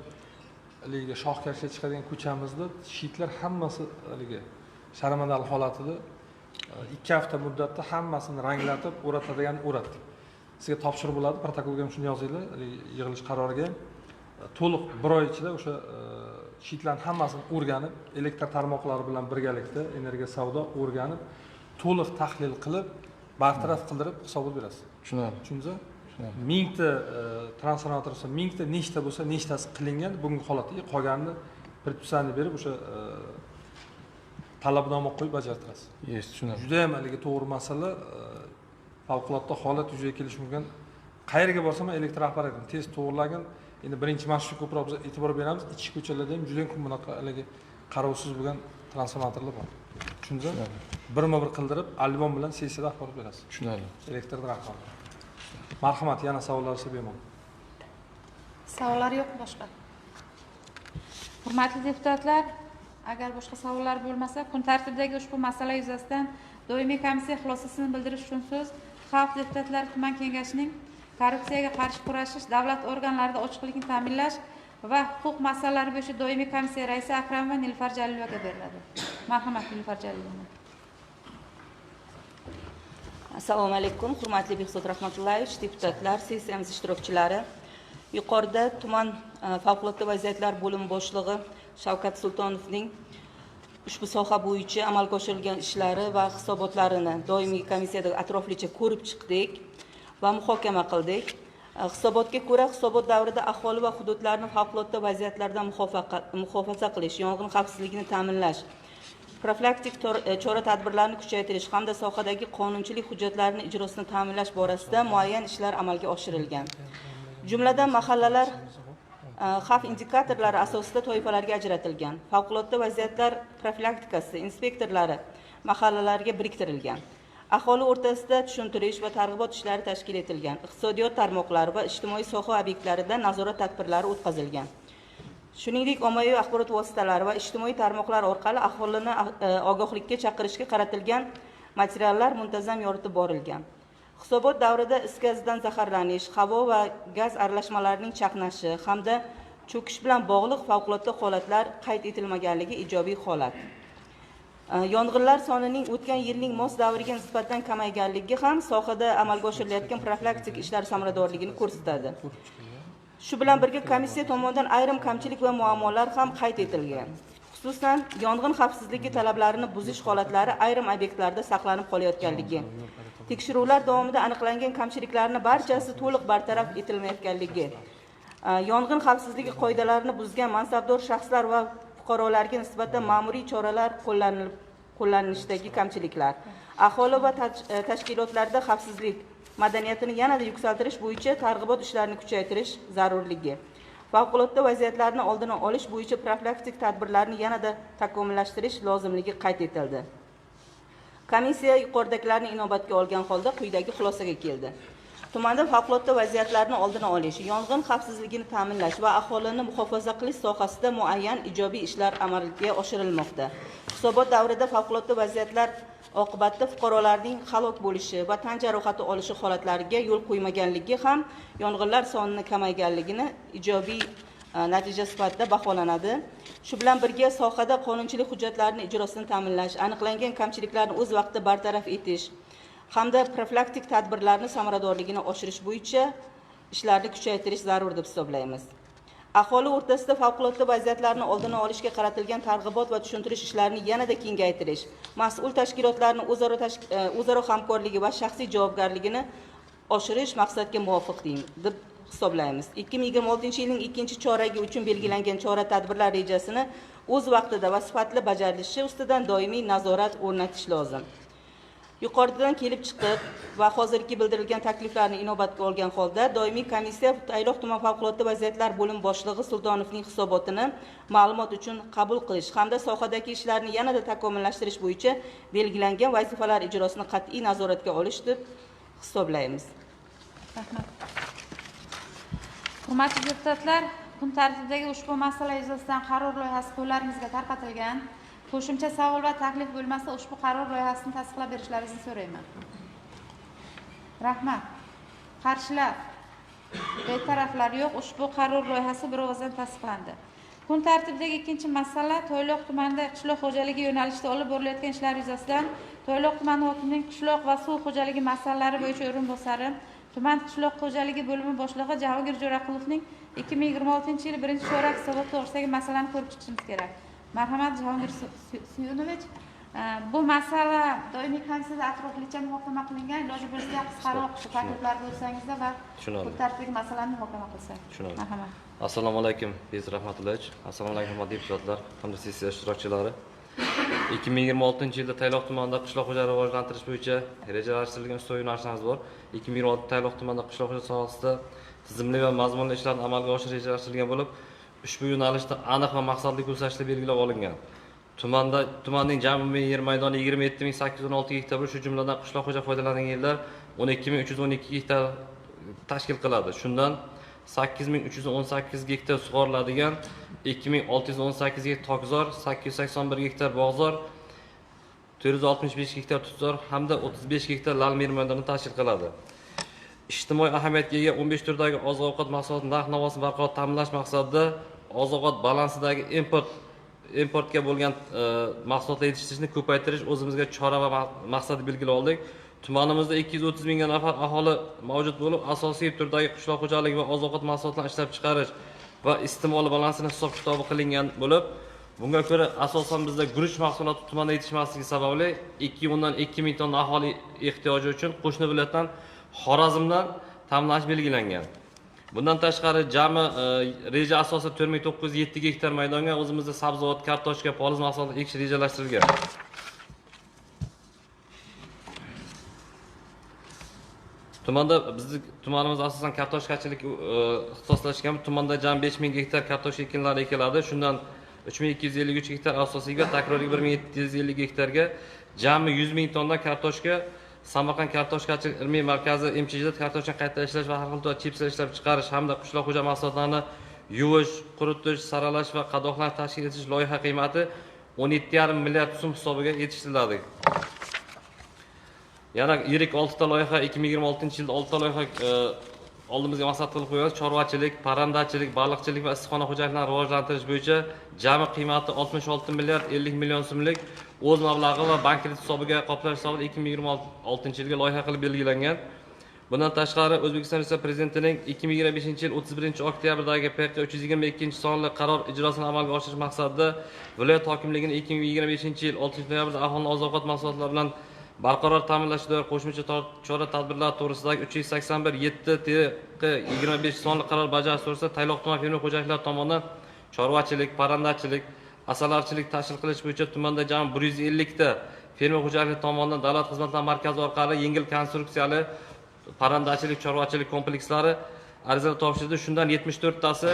haligi Shohkarga chiqadigan ko'chamizda shitlar hammasi haligi sharamadal holatida 2 hafta muddatda hammasini ranglatib, o'ratadigan o'ratdik. Sizga topshirib bo'ladi, protokolga ham shuni yozinglar, yig'ilish qaroriga ham to'liq 1 oy ichida o'sha shitlarning hammasini o'rganib, elektr tarmoqlari bilan birgalikda energiya savdo o'rganib, to'liq tahlil qilib, bartaraf qildirib hisobot berasiz. Tushunadi. Tushundingizmi? 1000 ta transformator bo'lsa, 1000 ta nechta bo'lsa, nechtasi qilingan, bunga holatda qolganini predpisание berib o'sha talabnoma qo'yib bajartirasiz. Yes, tushunadi. Juda ham haligi to'g'ri masala, favqulodda holat yuzaga kelishi mumkin. Qayerga borsam ham elektr rahbari aytdim, tez to'g'rilagin. Endi birinchi marshrutka ko'proq biz e'tibor beramiz. Ichki ko'chalarda ham juda ham bunaqa haligi qarovsiz bo'lgan transformatorlar bor. Tushundingizmi? Birma-bir qildirib, albom bilan sessiyada axborot berasiz. Tushunadi. Elektr rahbari. Marhamat, yana savollar bo'lsa bemalol. Savollar yo'q boshqa. Hurmatli deputatlar, agar boshqa savollar bo'lmasa, kun tartibidagi ushbu masala yuzasidan doimiy komissiya xulosasini bildirish uchun so'z Xalq deputatlari tuman kengashining korrupsiyaga qarshi kurashish, davlat organlarida ochiqlikni ta'minlash va huquq masalalari bo'yicha doimiy komissiya raisi Akramova Nilufar Jalilovaga beriladi. Marhamat, Nilufar Jalilova. Assalomu alaykum, hurmatli Behzod Rahmatullayevich, deputatlar, sessiyamiz ishtirokchilari. Yuqorida tuman favqulodda vaziyatlar bo'limi boshlig'i Shavkat Sultonovning ushbu soha bo'yicha amalga oshirilgan ishlari va hisobotlarini doimiy komissiyada atroflicha ko'rib chiqdik va muhokama qildik. Hisobotga ko'ra, hisobot davrida aholi va hududlarni favqulodda vaziyatlardan muhofaza qilish, yong'in xavfsizligini ta'minlash, profilaktik chora-tadbirlarni kuchaytirish hamda sohadagi qonunchilik hujjatlarining ijrosini ta'minlash borasida muayyan ishlar amalga oshirilgan. Jumladan mahallalar xavf indikatorlari asosida toifalarga ajratilgan. Favqulodda vaziyatlar profilaktikasi inspektorlari mahallalarga biriktirilgan. Aholi o'rtasida tushuntirish va targ'ibot ishlari tashkil etilgan. Iqtisodiyot tarmoqlari va ijtimoiy soha obyektlarida nazorat tadbirlari o'tkazilgan. Shuningdek, ommaviy axborot vositalari va ijtimoiy tarmoqlar orqali aholini ogohlikka chaqirishga qaratilgan materiallar muntazam yoritib borilgan. Hisobot davrida is gazidan zaharlanish, havo va gaz aralashmalarining chaqnashi hamda cho'kish bilan bog'liq favqulodda holatlar qayd etilmaganligi ijobiy holat. Yong'inlar sonining o'tgan yilning mos davriga nisbatan kamayganligi ham sohada amalga oshirilayotgan profilaktik ishlar samaradorligini ko'rsatadi. Shu bilan birga komissiya tomonidan ayrim kamchilik va muammolar ham qayd etilgan. Xususan, yong'in xavfsizligi talablarini buzish holatlari ayrim obyektlarda saqlanib qolayotganligi, tekshiruvlar davomida aniqlangan kamchiliklarning barchasi to'liq bartaraf etilmayotganligi, yong'in xavfsizligi qoidalarini buzgan mansabdor shaxslar va fuqarolarga nisbatan ma'muriy choralar qo'llanishdagi kamchiliklar, aholi va tashkilotlarda xavfsizlik madaniyatini yanada yuksaltirish bo'yicha targ'ibot ishlarini kuchaytirish zarurligi, favqulodda vaziyatlarni oldini olish bo'yicha profilaktik tadbirlarni yanada takomillashtirish lozimligi qayd etildi. Komissiya yuqoridagilarni inobatga olgan holda quyidagi xulosaga keldi. Tumanda favqulodda vaziyatlarni oldini olish, yong'in xavfsizligini ta'minlash va aholini muhofaza qilish sohasida muayyan ijobiy ishlar amalga oshirilmoqda. Hisobot davrida favqulodda vaziyatlar oqibatida fuqarolarning halok bo'lishi va tan jarohati olishi holatlariga yo'l qo'ymaganligi ham yong'inlar sonini kamayganligini ijobiy natija sifatida baholanadi. Shu bilan birga sohada qonunchilik hujjatlarining ijrosini ta'minlash, aniqlangan kamchiliklarni o'z vaqtida bartaraf etish hamda profilaktik tadbirlarni samaradorligini oshirish bo'yicha ishlarni kuchaytirish zarur deb hisoblaymiz. Aholi o'rtasida favqulodda vaziyatlarni oldini olishga qaratilgan targ'ibot va tushuntirish ishlarini yanada kengaytirish, mas'ul tashkilotlarning o'zaro hamkorligi va shaxsiy javobgarligini oshirish maqsadga muvofiq deb hisoblaymiz. 2026-yilning 2-choragi uchun belgilangan chora-tadbirlar rejasini o'z vaqtida va sifatli bajarilishi ustidan doimiy nazorat o'rnatish lozim. Yuqoridan kelib chiqib va hozirgi bildirilgan takliflarni inobatga olgan holda doimiy komissiya Tayloq tuman favqulodda vaziyatlar bo'lim boshlig'i Sultonovning hisobotini ma'lumot uchun qabul qilish hamda sohadagi ishlarni yanada takomillashtirish bo'yicha belgilangan vazifalar ijrosini qat'iy nazoratga olish deb hisoblaymiz. Rahmat. Hurmatli deputatlar, kun tartibidagi ushbu masala yuzasidan qaror loyihasi qo'llaringizga tarqatilgan. Qo'shimcha savol va taklif bo'lmasa, ushbu qaror loyihasini tasdiqlab berishlaringizni so'rayman. Rahmat. Qarshilar, betaraflar yo'q. Ushbu qaror loyihasi bir ovozdan tasdiqlandi. Kun tartibidagi ikkinchi masala Toyloq tumanida qishloq xo'jaligi yo'nalishida olib borilayotgan ishlar yuzasidan Toyloq tumani hokimining qishloq va suv xo'jaligi masalalari bo'yicha o'rinbosari, tuman qishloq xo'jaligi bo'limi boshlig'i Jahongir Jo'raqulovning 2026-yil 1-chorak hisobot to'g'risidagi masalani ko'rib chiqishimiz kerak. Marhamat, Jahongir Suyunovich, bu masala doimiy komissiyada atroflicha muhokama qilingan. Iloji bo'lsa qisqaroq takliflarni o'tsangizda va bu tartibdagi masalani muhokama qilsak. Marhamat. Assalomu alaykum, Bez Rahmatullayevich. Assalomu alaykum, hurmatli deputatlar, hamda sessiya ishtirokchilari. 2026-yilda Tayloq tumanida qishloq xo'jaligi rivojlantirish bo'yicha rejalashtirilgan ushbu yo'nalishlarimiz bor. 2026 Tayloq tumanida qishloq xo'jaligi sohasida tizimli va mazmunli ishlarni amalga oshirish rejalashtirilgan bo'lib, ushbu yo'nalishda aniq va maqsadli ko'rsatishlar belgilab olingan. Tumanning jami yer maydoni 27.816 gektar bo'lib, shu jumladan qishloq xo'jaligi foydalanadigan yerlar 12.312 gektar tashkil qiladi. Shundan 8.318 gektar sug'oriladigan, 2.618 gektar tokzor, 881 gektar bog'zor, 465 gektar tutzor hamda 35 gektar lal yer maydoni tashkil qiladi. Ijtimoiy ahamiyatga ega 15 turdagi oziq-ovqat mahsulotlarini narx-navosini barqaror ta'minlash maqsadida oziq-ovqat balansidagi importga bo'lgan mahsulotlar yetishtirishni ko'paytirish o'zimizga chora va maqsad belgilab oldik. Tumanimizda 230 mingga nafar aholi mavjud bo'lib, asosiy turdagi qishloq xo'jaligi va oziq-ovqat mahsulotlarini ishlab chiqarish va iste'moli balansini hisob-kitobi qilingan bo'lib, bunga ko'ra asosan bizda guruch mahsuloti tumanda yetishmasligi sababli 2 ming tonna aholi ehtiyoji uchun qo'shni viloyatdan Xorazmdan ta'minlash belgilangan. Bundan tashqari jami reja asosida 4907 gektar maydonga o'zimizda sabzavot, kartoshka, poliz mahsulotlar ekish rejalashtirilgan. Tumanda bizning tumanimiz asosan kartoshkachilik ixtisoslashgan. Tumanda jami 5000 gektar kartoshka ekinlari ekiladi. Shundan 3253 gektar asosiy va takroriy 1750 gektarga jami 100 ming tonna kartoshka Samarqand kartoshkachilik ilmiy markazi MCHda kartoshka qayta ishlash va har xil chipslar ishlab chiqarish hamda qishloq xo'jaligi mahsulotlarini yuvish, quritish, saralash va qadoqlash tashkil etish loyiha qiymati 17,5 milliard so'm hisobiga yetishtiriladi. Yana yirik 6 ta loyiha 2026-yilda 6 ta loyiha oldimizga maqsad qilib qo'yamiz. Chorvachilik, parrandachilik, baliqchilik va issiqxona xo'jaliklarini rivojlantirish bo'yicha jami qiymati 66 milliard 50 million so'mlik o'z mablag'i va bank kredit hisobiga qoplash hisobida 2026-yilga loyiha qilib belgilangan. Bundan tashqari O'zbekiston Respublikasi Prezidentining 2025-yil 31-oktyabrdagi PQ 322-sonli qaror ijrosini amalga oshirish maqsadida viloyat hokimligining 2025-yil 6-noyabrda aholini oziq-ovqat mahsulotlari bilan barqaror ta'minlash doir qo'shimcha chora-tadbirlar to'g'risidagi 381/7-25 sonli qaror bajarish to'g'risida Tayloq tuman fermer xo'jaliklari tomonidan chorvachilik, parrandachilik, asalarichilik tashkil qilish bo'yicha tumanda jami 150 ta fermer xo'jaliklari tomonidan davlat xizmatlari markazi orqali yengil konstruksiyali parrandachilik, chorvachilik komplekslari arizalar topshirildi. Shundan 74 tasi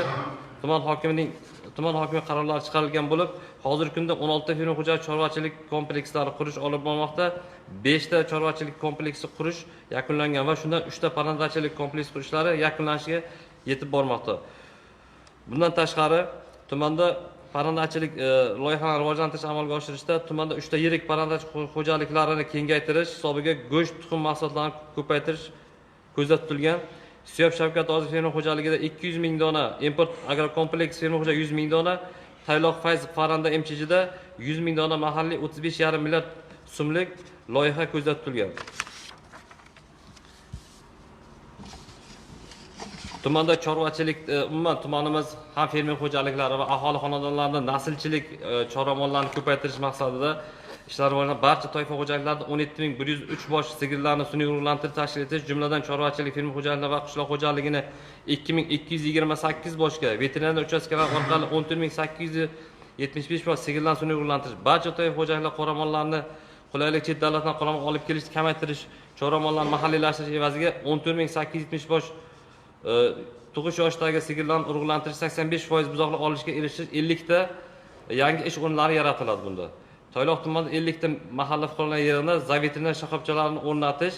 tuman hokimi qarorlari chiqarilgan bo'lib, hozirgi kunda 16 ta fermer xo'jalik chorvachilik komplekslari qurish olib bormoqda. 5 ta chorvachilik kompleksi qurish yakunlangan va shundan 3 ta parrandachilik kompleks qurishlari yakunlanishiga yetib bormoqda. Bundan tashqari tumanda parrandachilik loyihalarini rivojlantirish amalga oshirishda tumanda 3 ta yirik parrandachilik xo'jaliklarini kengaytirish hisobiga go'sht tuxum mahsulotlarini ko'paytirish ko'zda tutilgan. Suyab Shavkat Orziqulov fermer xo'jaligida 200 ming dona, import agrokompleks fermer xo'jaligi 100 ming dona, Tayloq Fayz Faranda MCH'da 100 ming dona mahalliy 35,5 milliard so'mlik loyiha ko'zda tutilgan. Tumanda chorvachilik, umuman tumanimiz ham fermer xo'jaliklari va aholi xonadonlarida naslchilik chorva-mollarni ko'paytirish maqsadida ishlar rivojlanib, barcha toifa xo'jaliklarida 17.103 bosh sigirlarni sun'iy urug'lantirish tashkil etish, jumladan chorvachilik, fermer xo'jaliklari va qishloq xo'jaligini 2228 boshga, veterinar uchastkalar orqali 14.875 bosh sigirlarni sun'iy urug'lantirish, barcha toifa xo'jaliklar qoramollarni qulaylik chet davlatdan qoramol olib kelishni kamaytirish, chorva-mollarni mahalliylashtirish evaziga 14.870 bosh tug'ish yoshidagi sigirlarni urug'lantirish 85% buzoqlik olishga erishish 50 ta yangi ish o'rinlari yaratiladi bunda. Toyloq tumanida 50 ta mahalla fuqarolar yerida veterinar shoxobchalarini o'rnatish,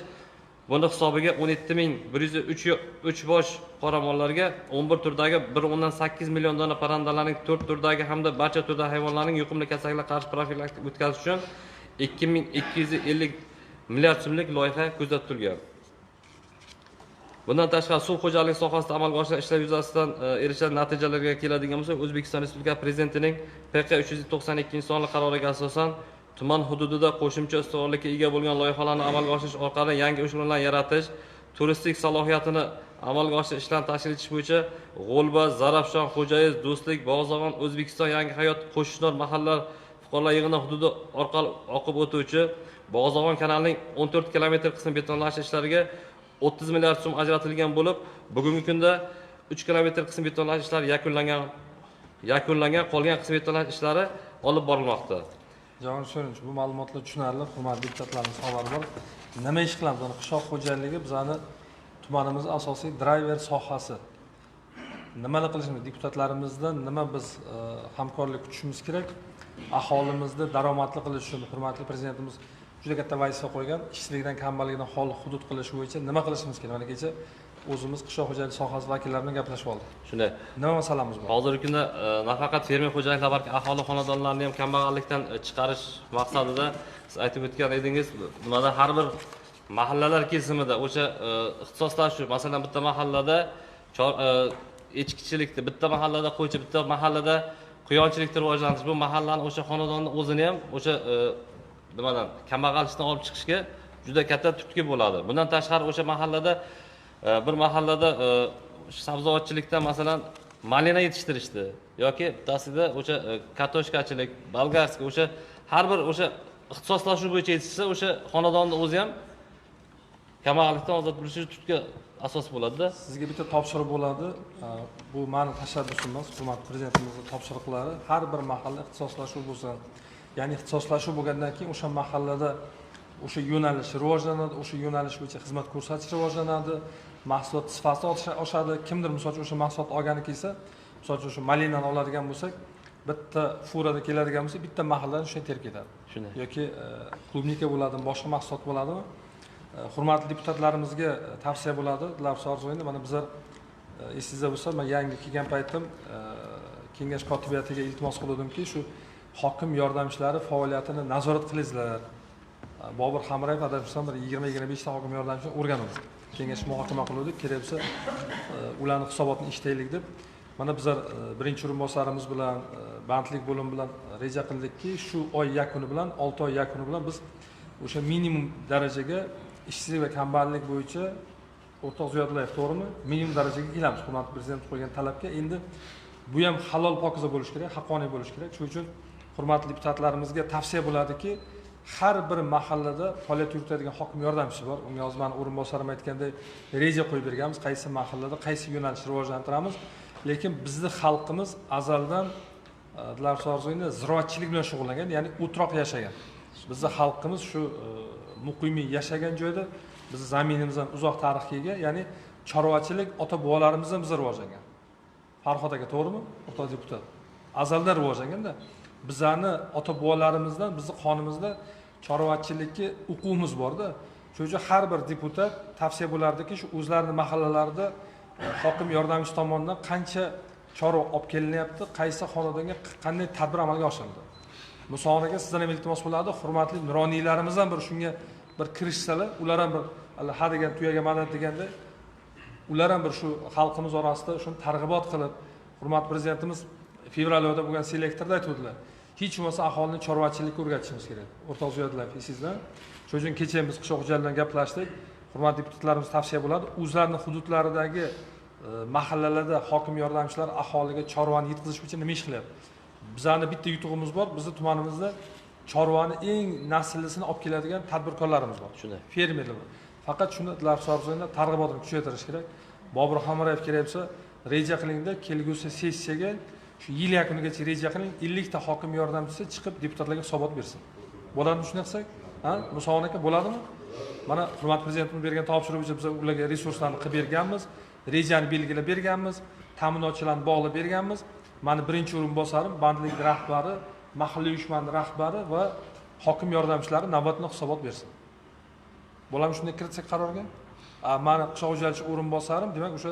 buni hisobiga 17.103 bosh qoramollarga 11 turdagi 1.8 million dona parrandalarning 4 turdagi hamda barcha turdagi hayvonlarning yuqumli kasalliklarga qarshi profilaktika o'tkazish uchun 2250 milliard so'mlik loyiha ko'zda tutilgan. Bundan tashqari suv xo'jaligi sohasida amalga oshirilgan ishlar yuzasidan erishilgan natijalarga keladigan bo'lsak, O'zbekiston Respublikasi Prezidentining PQ 392-sonli qaroriga asosan tuman hududida qo'shimcha ustuvorlikka ega bo'lgan loyihalarni amalga oshirish orqali yangi ish o'rinlarini yaratish, turistik salohiyatini amalga oshirish ishlarini tashkil etish bo'yicha G'o'lba, Zarafshon, Xo'jayiz, Do'stlik, Bog'zog'on, O'zbekiston Yangi hayot qo'shnor mahallalar fuqarolar yig'ini hududi orqali oqib o'tuvchi Bog'zog'on kanalining 14 kilometr qismi betonlash ishlariga 30 milliard so'm ajratilgan bo'lib, bugungi kunda 3 kilometr qism betonlash ishlari yakunlangan, qolgan qism betonlash ishlari olib borilmoqda. Javob so'rinchi, bu ma'lumotlar tushunarli, hurmatli deputatlarimiz xabari bor. Nima ish qilamiz? Ana qishloq xo'jaligi bizani tumanimizning asosiy driver sohasi. Nimalar qilishimiz, deputatlarimizdan nima biz hamkorlik kutishimiz kerak? Aholimizni daromadli qilish uchun hurmatli prezidentimiz juda katta vazifa qo'ygan, ishsizlikdan, kambag'allikdan xoli hudud qilish bo'yicha nima qilishimiz kerak? Mana kecha o'zimiz qishloq xo'jaligi sohasi vakillari bilan gaplashib oldik. Shunday. Nima masalamiz bor? Hozirgi kunda nafaqat fermer xo'jaliklar, balki aholi xonadonlarini ham kambag'allikdan chiqarish maqsadida siz aytib o'tgan edingiz, nimada har bir mahallalar kesimida o'sha ixtisoslashuv, masalan bitta mahallada echkichilikni, bitta mahallada qo'ychi, bitta mahallada quyonchilikni rivojlantirish, bu mahallani o'sha xonadonni o'zini ham o'sha nimadan kambag'allikdan olib chiqishga juda katta turtki bo'ladi. Bundan tashqari o'sha mahallada bir mahallada sabzavotchilikda masalan malina yetishtirishdi yoki bittasida o'sha kartoshkachilik, bolgarskiy, o'sha har bir o'sha ixtisoslashuv bo'yicha yetishsa, o'sha xonadonni o'zi ham kambag'allikdan ozod bo'lishi turtki asos bo'ladi-da. Sizga bitta topshiriq bo'ladi. Bu meni tashabbusim emas, hurmatli prezidentimizning topshiriqlari. Har bir mahalla ixtisoslashuv bo'lsin. Ya'ni ixtisoslashuv bo'lgandan keyin o'sha mahallada o'sha yo'nalish rivojlanadi, o'sha yo'nalish bo'yicha xizmat ko'rsatish rivojlanadi, mahsulot sifati oshadi. Kimdir misol uchun o'sha mahsulot olgani kelsa, misol uchun o'sha malinani oladigan bo'lsak, bitta furada keladigan bo'lsa, bitta mahalladan o'sha terib ketadi. Shunday. Yoki klubnika bo'ladimi, boshqa mahsulot bo'ladimi? Hurmatli deputatlarimizga tavsiya bo'ladi. Dilafruz Orziqulov, mana bizlar esingizda bo'lsa, men yangi kelgan paytim kengash kotibiyatiga iltimos qiluvdimki, shu hokim yordamchilari faoliyatini nazorat qilingizlar. Bobur Hamrayev adashmasam bir 20-25 ta hokim yordamchini o'rgandik. Kengash muhokama qildik, kerak bo'lsa ularning hisobotini eshitaylik deb. Mana bizlar birinchi o'rinbosarimiz bilan, bandlik bo'limi bilan reja qildikki, shu oy yakuni bilan, 6 oy yakuni bilan biz o'sha minimum darajaga ishsizlik va kambag'allik bo'yicha o'rtoq Ziyodullayev, to'g'rimi? Minimum darajaga kelamiz. Hurmatli prezident qo'ygan talabga endi bu ham halol pokiza bo'lishi kerak, haqqoniy bo'lishi kerak. Shuning uchun hurmatli deputatlarimizga tavsiya bo'ladiki, har bir mahallada faoliyat yuritadigan hokim yordamchisi bor. Unga hozir men o'rinbosarim aytganday reja qo'yib berganmiz, qaysi mahallada qaysi yo'nalishni rivojlantiramiz. Lekin bizning xalqimiz azaldan Dilafruz Orziqulov ziroatchilik bilan shug'ullangan, ya'ni o'troq yashagan. Bizning xalqimiz shu muqimiy yashagan joyda bizning zaminimizdan uzoq tarixga ega, ya'ni chorvachilik ota-bobolarimizdan biz rivojlangan. Farhod aka, to'g'rimi? O'rtoq deputat. Azaldan rivojlanganda bizani ota-bobolarimizdan, bizning qonimizda chorvachilikka uquvimiz bor-da. Shuning uchun har bir deputat tavsiya bo'lardiki, shu o'zlarining mahallalarida hokim yordamchisi tomonidan qancha chorva olib kelinyapti, qaysi xonadonga qanday tadbir amalga oshirildi. Musolaga sizdan ham iltimos bo'ladi, hurmatli nuroniylarimiz ham bir shunga bir kirishsalar, ular ham bir ha degan tuyaga madad deganda ular ham bir shu xalqimiz orasida shuni targ'ibot qilib, hurmatli prezidentimiz fevral oyida bo'lgan selektorda aytdilar. Hech bo'lmasa aholini chorvachilikka o'rgatishimiz kerak. O'rtoq Ziyodullayev, esingizda? Shuning uchun kecha biz qishloq xo'jaligi bilan gaplashdik. Hurmatli deputatlarimiz tavsiya bo'ladi. O'zlarining hududlaridagi mahallalarda hokim yordamchilari aholiga chorvani yetkazish uchun nima ish qilyapti? Bizani bitta yutug'imiz bor. Bizning tumanimizda chorvani eng nasllisini olib keladigan tadbirkorlarimiz bor. Shunday. Fermerlar bor. Faqat shuni larsorzoyda targ'ibotini kuchaytirish kerak. Bobur Hamarayev kerak bo'lsa, reja qilingda kelgusi sessiyaga shu yil yakunigacha reja qiling, 50 ta hokim yordamchisi chiqib deputatlarga hisobot bersin. Bo'ladimi shunday qilsak? Ha? Musoon aka bo'ladimi? Mana hurmatli prezidentimiz bergan topshiriq bo'yicha biz ularga resurslarni qilib berganmiz, rejani belgilab berganmiz, ta'minotchilarni bog'lab berganmiz. Mani birinchi o'rinbosarim, bandlik rahbari, mahalliy uyushmaning rahbari va hokim yordamchilari navbatni hisobot bersin. Bo'ladimi shunday kiritsak qarorga? Mani qishloq xo'jaligi o'rinbosarim, demak o'sha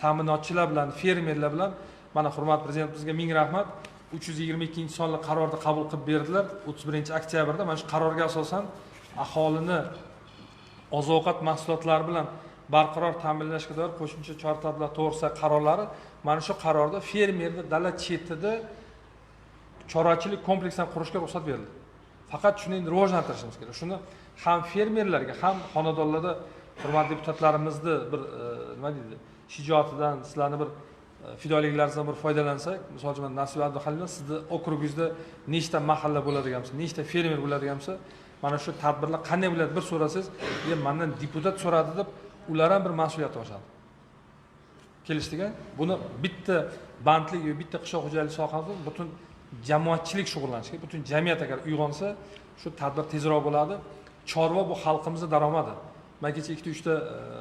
ta'minotchilar bilan, fermerlar bilan mana hurmatli prezidentimizga ming rahmat. 322-sonli qarorni qabul qilib berdilar 31-oktyabrda. Mana shu qarorga asosan aholini oziq-ovqat mahsulotlari bilan barqaror ta'minlashga doir qo'shimcha chora-tadbirlar to'g'risida qarorlari mana shu qarorda fermerni dala chetida chorvachilik kompleksini qurishga ruxsat berildi. Faqat shuni rivojlantirishimiz kerak. Shuni ham fermerlarga, ham xonadonlarda hurmatli deputatlarimizni bir nima deydi, shijoatidan, sizlarni bir fidoyiliklaringizdan bir foydalansak, misol uchun Nasib Abduhalilov sizni okrugingizda nechta mahalla bo'ladigan bo'lsa, nechta fermer bo'ladigan bo'lsa, mana shu tadbirlar qanday bo'ladi bir so'rasangiz, mendan deputat so'radi deb ular ham bir mas'uliyat olishadi. Kelishdigan. Buni bitta bandlik va bitta qishloq xo'jaligi sohasida butun jamoatchilik shug'ullanishi kerak. Butun jamiyat agar uyg'onsa, shu tadbir tezroq bo'ladi. Chorva bu xalqimizning daromadi. Men kecha 2-3 ta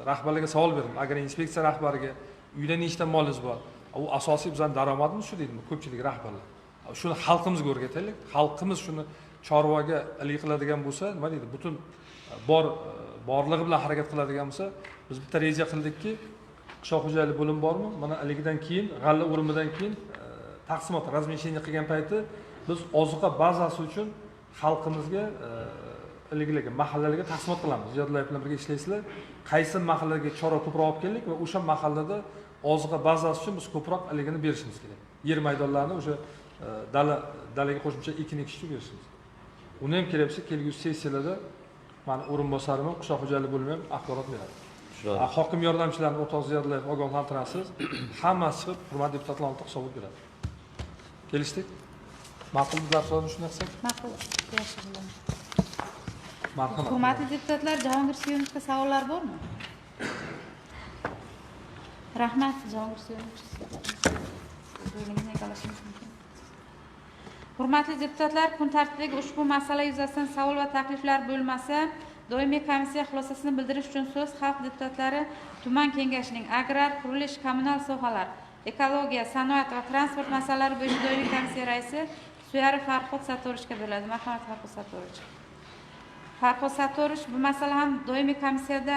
rahbarlarga savol berdim. Agrar inspeksiya rahbariga, uyda nechta molingiz bor? U asosiy bizning daromadimiz shu deydimi ko'pchilik rahbarlar. Shuni xalqimizga o'rgataylik. Xalqimiz shuni chorvaga iliq qiladigan bo'lsa, nima deydi? Butun borligi bilan harakat qiladigan bo'lsa, biz bitta reja qildikki, qishloq xo'jaligi bo'limi bormi? Mana iligidan keyin, g'alla o'rimidan keyin taqsimot razmesheniya qilgan payti biz ozuqa bazasi uchun xalqimizga iligilarga, mahallalarga taqsimot qilamiz. Ziyodullayev bilan birga ishlaysizlar. Qaysi mahallaga chorva ko'proq olib keldik va o'sha mahallada ozuqa bazasi uchun biz ko'proq iligini berishimiz kerak. Yer maydonlarini o'sha dalaga qo'shimcha ekin ekish uchun berishimiz. Uni ham kerak bo'lsa kelgusi sessiyalarda men o'rinbosarim qishloq xo'jaligi bo'limi ham axborot beradi. Hokim yordamchilarini o'rtoq Ziyodullayev ogohlantirasiz. Hammasi chiqib hurmatli deputatlar oldida hisobot beradi. Kelishdik? Ma'qulmi darslarni shunday qilsak? Ma'qul. Yaxshi bo'laman. Marhamat. Hurmatli deputatlar, Jahongir Suyunovga savollar bormi? Rahmat, Jahongir Suyunov. O'zingizni egallashingiz mumkin. Hurmatli deputatlar, kun tartibidagi ushbu masala yuzasidan savol va takliflar bo'lmasa, doimiy komissiya xulosasini bildirish uchun so'z xalq deputatlari tuman kengashining agrar, qurilish, kommunal sohalar, ekologiya, sanoat va transport masalalari bo'yicha doimiy komissiya raisi Suyarov Farhod Satorovичga beriladi. Marhamat, Farhod Satorovich. Farhod Satorovich, bu masala ham doimiy komissiyada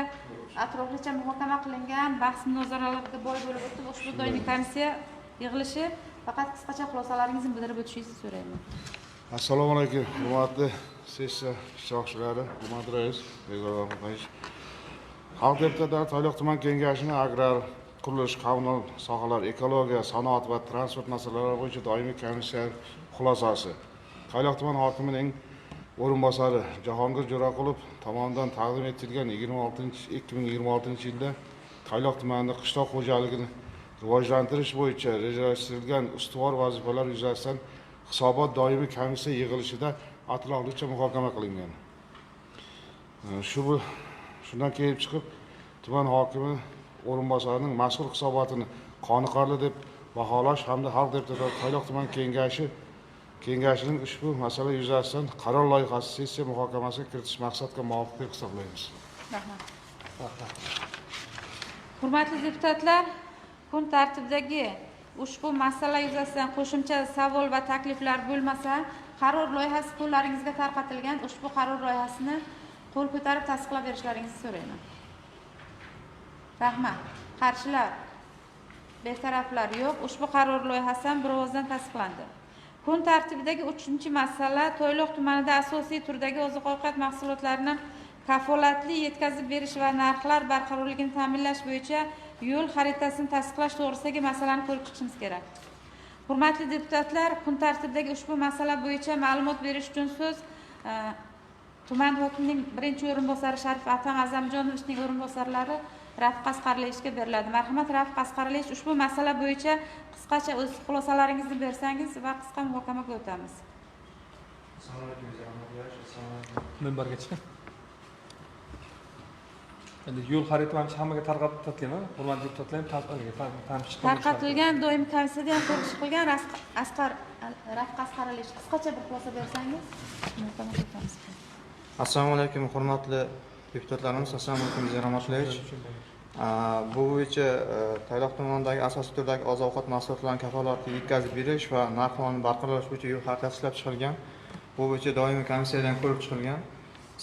atroflicha muhokama qilingan, bahs munozaralarga boy bo'lib o'tib, ushbu doimiy komissiya yig'ilishi faqat qisqacha xulosalaringizni bildirib o'tishingizni so'rayman. Assalomu alaykum, hurmatli sessiya ishtirokchilari, hurmatli rais, xalq deputatlari Toyloq tuman kengashining agrar, qurilish, kommunal sohalar, ekologiya, sanoat va transport masalalari bo'yicha doimiy komissiya xulosasi. Toyloq tuman hokimining o'rinbosari Jahongir Jo'raqulov tomonidan taqdim etilgan 2026-yilda Toyloq tumanida qishloq xo'jaligini rivojlantirish bo'yicha rejalashtirilgan ustuvor vazifalar yuzasidan hisobot doimiy komissiya yig'ilishida atroflicha muhokama qilingan. Shundan kelib chiqib, tuman hokimi o'rinbosarining mazkur hisobotini qoniqarli deb baholash hamda xalq deputatlari Toyloq tuman kengashining ushbu masala yuzasidan qaror loyihasi sessiya muhokamasiga kiritish maqsadga muvofiq deb hisoblaymiz. Rahmat. Hurmatli deputatlar, kun tartibidagi ushbu masala yuzasidan qo'shimcha savol va takliflar bo'lmasa, qaror loyihasi qo'llaringizga tarqatilgan. Ushbu qaror loyihasini qo'l ko'tarib tasdiqlab berishlaringizni so'rayman. Rahmat. Qarshilar, betaraflar yo'q. Ushbu qaror loyihasi ham bir ovozdan tasdiqlandi. Kun tartibidagi 3-masala Toyloq tumanida asosiy turdagi oziq-ovqat mahsulotlarini kafolatli yetkazib berish va narxlar barqarorligini ta'minlash bo'yicha yo'l xaritasini tasdiqlash to'g'risidagi masalani ko'rib chiqishimiz kerak. Hurmatli deputatlar, kun tartibidagi ushbu masala bo'yicha ma'lumot berish uchun so'z tuman hokimining birinchi o'rinbosari Sharif Atan Azamjonovning o'rinbosarlari Rafiq Asqarliyevga beriladi. Marhamat, Rafiq Asqarliyev, ushbu masala bo'yicha qisqacha o'z xulosalaringizni bersangiz va qisqa muhokamaga o'tamiz. Assalomu alaykum. Minbarga chiqing. Endi yo'l xaritamani hammaga tarqatilgan, hurmatli deputatlar ham Tarqatilgan doimiy komissiyada ham ko'rish qilgan Rafiq Asqarliyev, qisqacha bir xulosa bersangiz muhokamaga o'tamiz. Assalomu alaykum hurmatli deputatlarimiz, assalomu alaykum rahmatullayevich. Bu bo'yicha Tayloq tumanidagi asosiy turdagi oziq-ovqat mahsulotlarini kafolatli yetkazib berish va narx-navoni barqarorlash bo'yicha yo'l xaritasi ishlab chiqilgan. Bu bo'yicha doimiy komissiyadan ko'rib chiqilgan.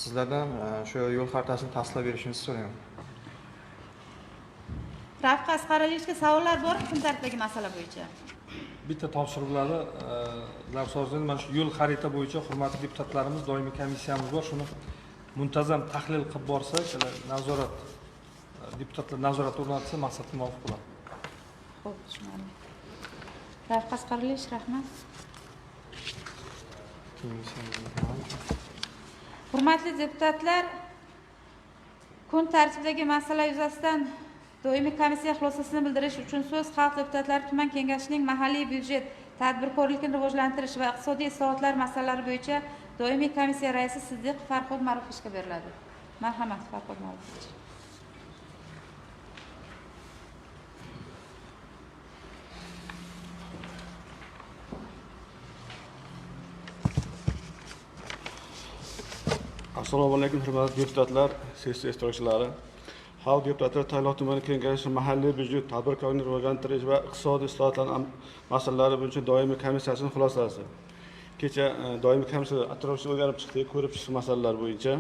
Sizlardan shu yo'l xaritasini tasdiqlab berishingizni so'rayman. Rafiq Asqarliyevga savollar bor kun tartibidagi masala bo'yicha. bitta topshiriqlari zavsozdan mana shu yo'l xarita bo'yicha hurmatli deputatlarimiz doimiy komissiyamiz bor. Shuni muntazam tahlil qilib borsa, nazorat deputatlar nazorat o'rnatsa maqsadga muvofiq bo'ladi. Xo'p, tushunarli. Rafiq Asqarliyev, rahmat. Hurmatli deputatlar, kun tartibidagi masala yuzasidan doimiy komissiya xulosasini bildirish uchun so'z Xalq deputatlari tuman kengashining mahalliy byudjet, tadbirkorlikni rivojlantirish va iqtisodiy islohotlar masalalari bo'yicha doimiy komissiya raisi Siddiq Farhod Ma'rufovichga beriladi. Marhamat, Farhod Ma'rufovich. Assalomu alaykum hurmatli deputatlar, sessiya ishtirokchilari. Xalq deputatlar Tayloq tumani kengashi mahalliy byudjet, tadbirkorlikni rivojlantirish va iqtisodiy islohotlar masalalari bo'yicha doimiy komissiyasining xulosasi. Kecha doimiy komissiya atrofli o'rganib chiqdik, ko'rib chiqish masalalar bo'yicha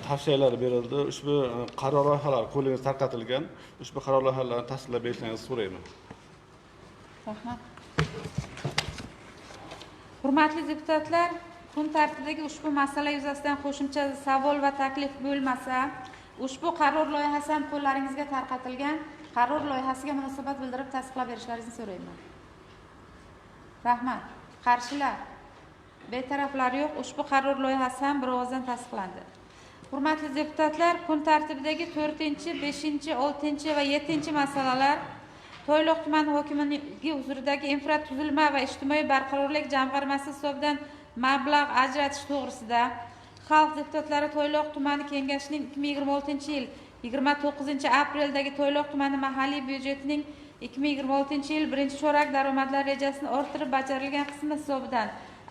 tavsiyalar berildi. Ushbu qaror loyihalari qo'lingizga tarqatilgan. Ushbu qaror loyihalarini tasdiqlab berishingizni so'rayman. Rahmat. Hurmatli deputatlar, kun tartibidagi ushbu masala yuzasidan qo'shimcha savol va taklif bo'lmasa, ushbu qaror loyihasi ham qo'llaringizga tarqatilgan. Qaror loyihasiga munosabat bildirib tasdiqlab berishlaringizni so'rayman. Rahmat. Qarshilar, betaraflar yo'q. Ushbu qaror loyihasi ham bir ovozdan tasdiqlandi. Hurmatli deputatlar, kun tartibidagi 4-chi, 5-chi, 6-chi va 7-chi masalalar Toyloq tumani hokimining huzuridagi infratuzilma va ijtimoiy barqarorlik jamg'armasi hisobidan mablag' ajratish to'g'risida Xalq deputatlari Toyloq tumani kengashining 2026-yil 29-apreldagi Toyloq tumani mahalliy byudjetining 2026-yil 1-chorak daromadlar rejasini orttirib bajarilgan qismi hisobidan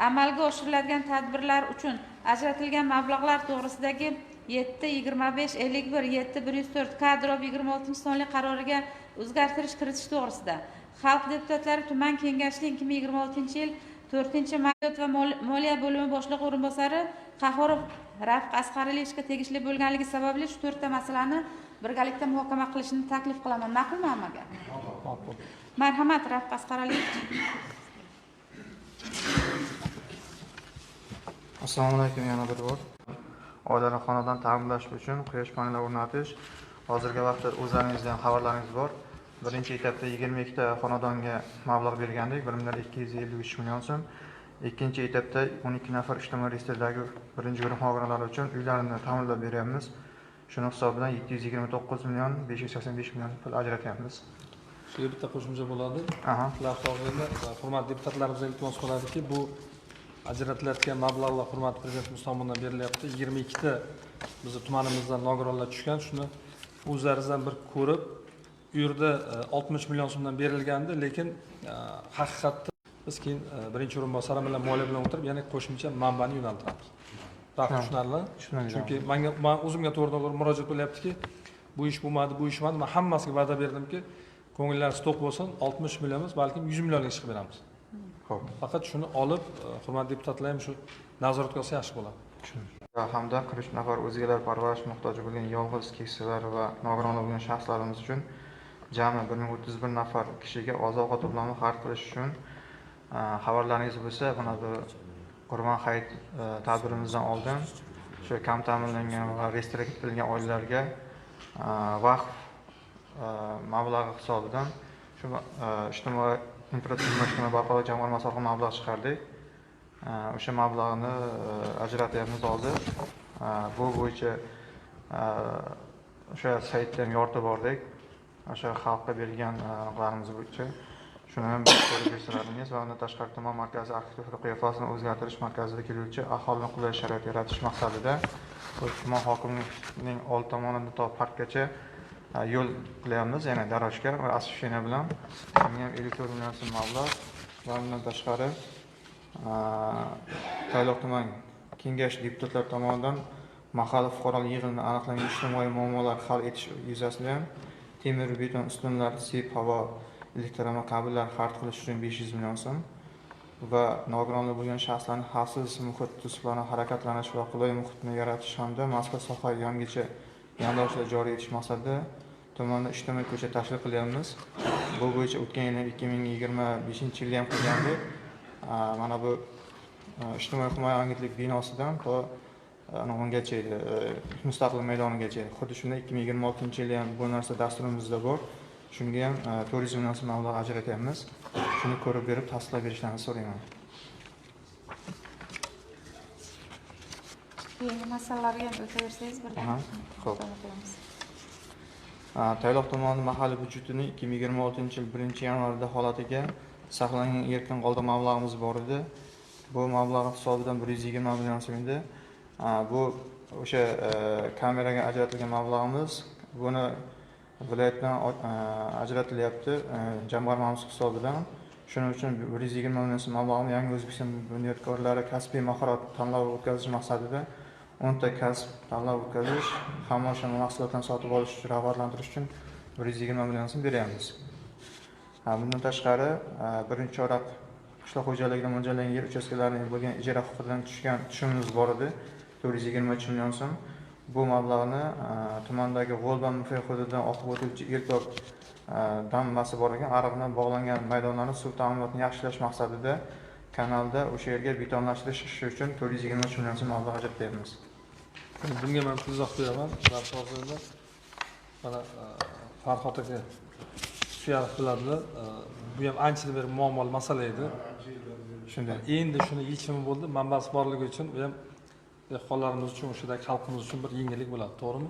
amalga oshiriladigan tadbirlar uchun ajratilgan mablag'lar to'g'risidagi 7-25-51-7-104 kadrov 26-sonli qaroriga o'zgartirish kiritish to'g'risida Xalq deputatlari tuman kengashining 2026-yil 4-ma'muriyat va moliya bo'limi boshlig'i o'rinbosari Qahorov Rafiq Asqarliyevga tegishli bo'lganligi sababli shu 4 ta masalani birgalikda muhokama qilishni taklif qilaman. Ma'qulmi hammaga? Ma'qul. Marhamat, Rafiq Asqarliyev. Assalomu alaykum yana bir bor. Oilalar xonadon ta'minlash uchun quyosh panellari o'rnatish hozirgi vaqtda o'zlaringizdan xabarlaringiz bor. Birinchi etapda 22 ta xonadonga mablag' bergandik, 1.253 million so'm. Ikkinchi etapda 12 nafar ijtimoiy registrdagi birinchi guruh ogohlari uchun uylarini ta'minlab beryapmiz. Shuni hisobidan 729 million 585 million pul ajratyapmiz. Shuga bitta qo'shimcha bo'ladi. Lavozimda hurmatli deputatlarimizga iltimos qiladiki, bu ajratilayotgan mablag'lar hurmatli prezidentimiz tomonidan berilyapti. 22 ta bizning tumanimizdan nogironlar tushgan. Shuni o'zlaringizdan bir ko'rib, u yerda 60 million so'mdan berilgandi, lekin haqiqatda biz keyin birinchi o'rinbosar bilan moliya bilan o'tirib, yana qo'shimcha manbani yo'naltiramiz. Tushunarlimi? Chunki men o'zimga to'g'ridan-to'g'ri murojaat bo'lyaptiki, bu ish bo'lmadi, bu ish bo'lmadi. Men hammasiga va'da berdimki, ko'ngillaringiz to'q bo'lsin, 60 million emas, balki 100 millionga chiqib beramiz. Xo'p. Faqat shuni olib, hurmatli deputatlar ham shu nazoratga olsa yaxshi bo'ladi. Va hamda 43 nafar o'zgalar parvarish muhtoji bo'lgan yolg'iz keksalar va nogironlar bo'lgan shaxslarimiz uchun jami 1031 nafar kishiga oziq-ovqat to'plami xarid qilish uchun xabarlaringiz bo'lsa, buni Qurban hayit tadbirimizdan oldin shu kam ta'minlangan va restriktiv qilingan oilalarga vaqf mablag'i hisobidan shu ijtimoiy infratuzilma ijtimoiy barqaror jamg'armasi orqali mablag' chiqardik. O'sha mablag'ni ajratyapmiz hozir. Bu bo'yicha o'sha saytda ham yoritib bordik. O'sha xalqqa bergan aniqlarimiz bo'yicha shuni ham ko'rib bersalardingiz va undan tashqari tuman markaziy arxitektura qiyofasini o'zgartirish markazida keluvchi aholini qulay sharoit yaratish maqsadida tuman hokimligining old tomonidan to parkgacha yo'l qilyapmiz, ya'ni darojka va asfaltiniya bilan. Bunga ham 54 million so'm mablag' va undan tashqari Tayloq tuman kengash deputatlar tomonidan mahalla fuqarolik yig'inida aniqlangan ijtimoiy muammolarni hal etish yuzasidan temir beton ustunlar, sep havo elektromo kabellar xarid qilish uchun 500 million so'm va nogironlik bo'lgan shaxslarning xavfsiz muhit to'siqlarini harakatlanish va qulay muhitni yaratish hamda mazkur sohaga yangicha yondashishlar joriy etish maqsadida tumanda ijtimoiy ko'cha tashkil qilyapmiz. Bu bo'yicha o'tgan yil 2025-yilda ham qilgandik. Mana bu ijtimoiy himoya agentligi binosidan to ungacha edi, mustaqil maydonigacha. Xuddi shunday 2026-yilda ham bu narsa dasturimizda bor. Shunga ham 400 million so'm mablag' ajratyapmiz. Shuni ko'rib berib tasdiqlab berishlarini so'rayman. Yangi masalalarga ham o'taversangiz birdan. Xo'p. Tayloq tumani mahalliy byudjetining 2026-yil 1-yanvarda holatiga saqlangan erkin qoldiq mablag'imiz bor edi. Bu mablag' hisobidan 120 million so'm edi. Bu o'sha kameraga ajratilgan mablag'imiz. Buni viloyatdan ajratilyapti jamg'armamiz hisobidan. Shuning uchun 120 million so'm mablag'ni Yangi O'zbekiston bunyodkorlari kasbiy mahorat tanlovi o'tkazish maqsadida 10 ta kasb tanlov o'tkazish, xomashyo mahsulotlarni sotib olish uchun rag'batlantirish uchun 120 million so'm beryapmiz. Bundan tashqari, birinchi chorak qishloq xo'jaligida mo'ljallangan yer uchastkalarining bo'lgan ijara huquqidan tushgan tushumimiz bor edi, 423 million so'm. Bu mablag'ni tumandagi G'olba muhit hududidan oqib o'tuvchi Eltok dambasi bor ekan, ariq bilan bog'langan maydonlarni suv ta'minotini yaxshilash maqsadida kanalda o'sha yerga betonlashtirish ishi uchun 423 million so'm mablag' ajratyapmiz. Bunga men izoh beraman. Hozirda mana Farhod aka tushunib biladi. Bu ham anchadan beri muammoli masala edi. Shunday. Endi shuni yechimi bo'ldi. Manbasi borligi uchun bu ham dehqonlarimiz uchun, o'shadagi xalqimiz uchun bir yengillik bo'ladi, to'g'rimi?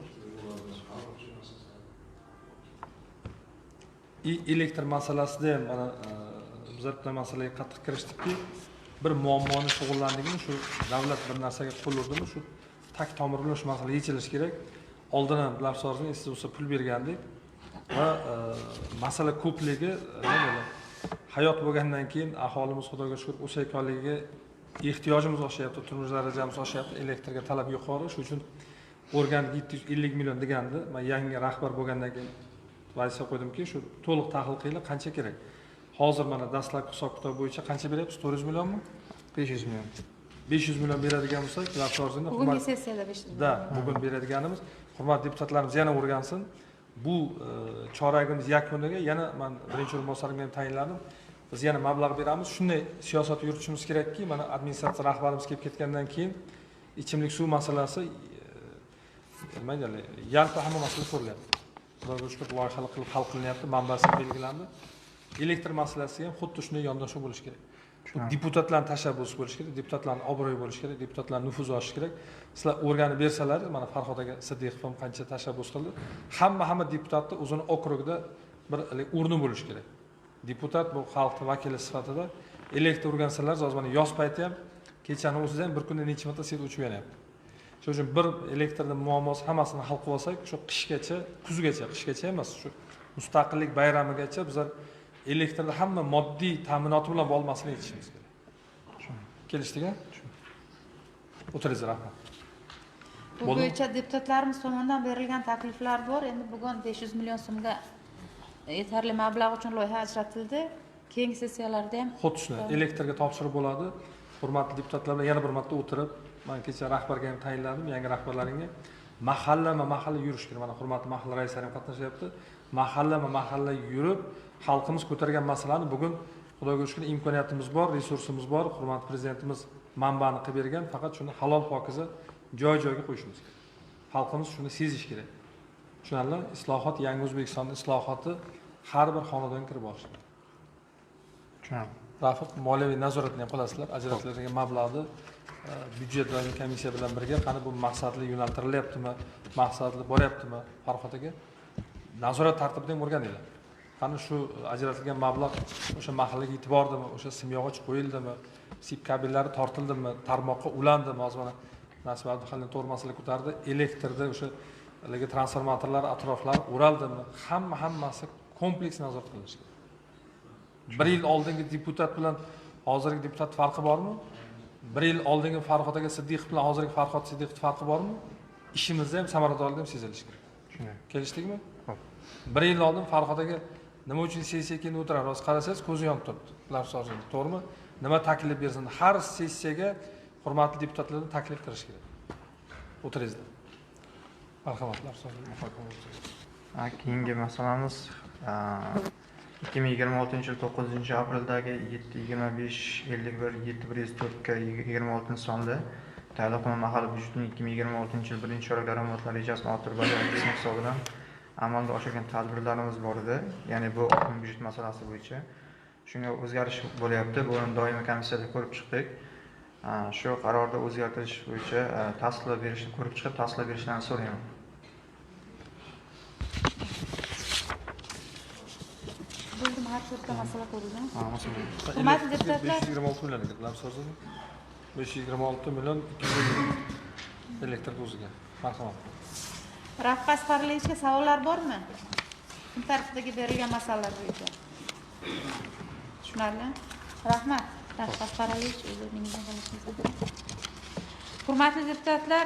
Elektr masalasida ham mana bizlar bilan masalaga qattiq kirishdikki, bir muammoni shug'ullandikmi, shu davlat bir narsaga qo'l urdimi, shu tak tomir bilan shu masala yechilishi kerak. Oldin ham lafzorni esda bo'lsa pul bergandik va masala ko'pligi nima bo'ladi? Hayot bo'lgandan keyin aholimiz xudoga shukr o'sha ekonligiga ehtiyojimiz oshyapti, turmush darajamiz oshyapti, elektrga talab yuqori. Shuning uchun organik 750 million degandi. Men yangi rahbar bo'lgandan keyin vazifa qo'ydimki, shu to'liq tahlil qilib qancha kerak. Hozir mana dastlabki hisob-kitob bo'yicha qancha beryapsiz? 400 millionmi? 500 million. 500 million beradigan bo'lsak, lafzorni Bugungi sessiyada 500 million. Da, bugun beradiganimiz, hurmatli deputatlarimiz yana o'rgansin. Bu choragimiz yakuniga yana men birinchi o'rinbosarimga ham tayinladim. Biz yana mablag' beramiz. Shunday siyosat yuritishimiz kerakki, mana administratsiya rahbarimiz kelib ketgandan keyin ichimlik suv masalasi nima deydi? Yalpi hamma masala ko'rilyapti. Xudoga shukr, loyihalar qilib hal qilinyapti, manbasi belgilandi. Elektr masalasi ham xuddi shunday yondashuv bo'lishi kerak. Deputatlarning tashabbusi bo'lishi kerak, deputatlarning obro'yi bo'lishi kerak, deputatlarning nufuzi oshishi kerak. Sizlar o'rganib bersalar, mana Farhod aka Siddiqov ham qancha tashabbus qildi. Hamma deputatni o'zini okrugida bir o'rni bo'lishi kerak. Deputat bu xalqning vakili sifatida elektr o'rgansalar, hozir mana yoz payti ham kechani o'zida ham bir kunda necha marta svet o'chib yonyapti. Shuning uchun bir elektrning muammosi hammasini hal qilib olsak, shu qishgacha, qishgacha emas, shu mustaqillik bayramigacha bizlar elektrda hamma moddiy ta'minoti bilan bo'lmasini yetishimiz kerak. Kelishdik-a? O'tiringizlar, rahmat. Bu bo'yicha deputatlarimiz tomonidan berilgan takliflar bor. Endi bugun 500 million so'mga yetarli mablag' uchun loyiha ajratildi. Keyingi sessiyalarda ham xuddi shunday elektrga topshirib bo'ladi. Hurmatli deputatlar bilan yana bir marta o'tirib, men kecha rahbarga ham tayinladim, yangi rahbarlaringga mahalla yurish kerak. Mana hurmatli mahalla raislari ham qatnashyapti. Mahalla yurib, xalqimiz ko'targan masalani bugun xudoga shukr imkoniyatimiz bor, resursimiz bor. Hurmatli prezidentimiz manbani qilib bergan, faqat shuni halol pokiza joy-joyga qo'yishimiz kerak. Xalqimiz shuni sezish kerak. tushunarli? Islohot, yangi O'zbekiston islohoti har bir xonadonga kirib borishi. Tushunarli. Rafiq, moliyaviy nazoratni ham qilasizlar, ajratiladigan mablag'ni byudjet va komissiya bilan birga qani bu maqsadli yo'naltirilyaptimi, maqsadli boryaptimi, Farhod aka nazorat tartibida ham o'rganinglar. Qani shu ajratilgan mablag' o'sha mahallaga yetib bordimi, o'sha simyog'och qo'yildimi, sip kabellari tortildimi, tarmoqqa ulandimi, hozir mana Nasib Abduxalin to'g'ri masala ko'tardi, elektrda o'sha haligi transformatorlar atroflari o'raldimi, hammasi kompleks nazorat qilinishi kerak. 1 yil oldingi deputat bilan hozirgi deputat farqi bormi? 1 yil oldingi Farhod aka Siddiqov bilan hozirgi Farhod Siddiqov farqi bormi? Ishimizda ham samaradorlikda ham sezilishi kerak. Kelishdikmi? Xo'p. 1 yil oldin Farhod aka nima uchun sessiyaga kelib o'tirar? Hozir qarasangiz ko'zi yonib turibdi. Ular so'zlaydi, to'g'rimi? Nima taklif bersin? Har sessiyaga hurmatli deputatlardan taklif kirish kerak. O'tiringizlar. Marhamatlar, so'zini muhokama qilamiz. Keyingi masalamiz 2026 yil 9 aprildagi 725/51/704 ga 26 sonli Tayloqon mahalla byudjetining 2026 yil 1-chorak daromadlar rejasini orttirib bajarish hisobidan amalga oshirgan tadbirlarimiz bor edi. Ya'ni bu oqim byudjet masalasi bo'yicha shunga o'zgarish bo'lyapti. Buni doimiy komissiyada ko'rib chiqdik. Shu qarorda o'zgartirish bo'yicha tasdiqlab berishni ko'rib chiqib, tasdiqlab berishlarini so'rayman. Bo'ldim, har to'rtta masala ko'rilgan. Masalan, Hurmatli deputatlar, 526 million ekan, so'zini. 526 million 200 elektr o'ziga. Marhamat. Rafiq Asqaralievga savollar bormi? Kun tartibidagi berilgan masalalar bo'yicha. Tushunarli? Rahmat. Rafiq Asqaraliyev o'zingizdan qilishingiz. Hurmatli deputatlar,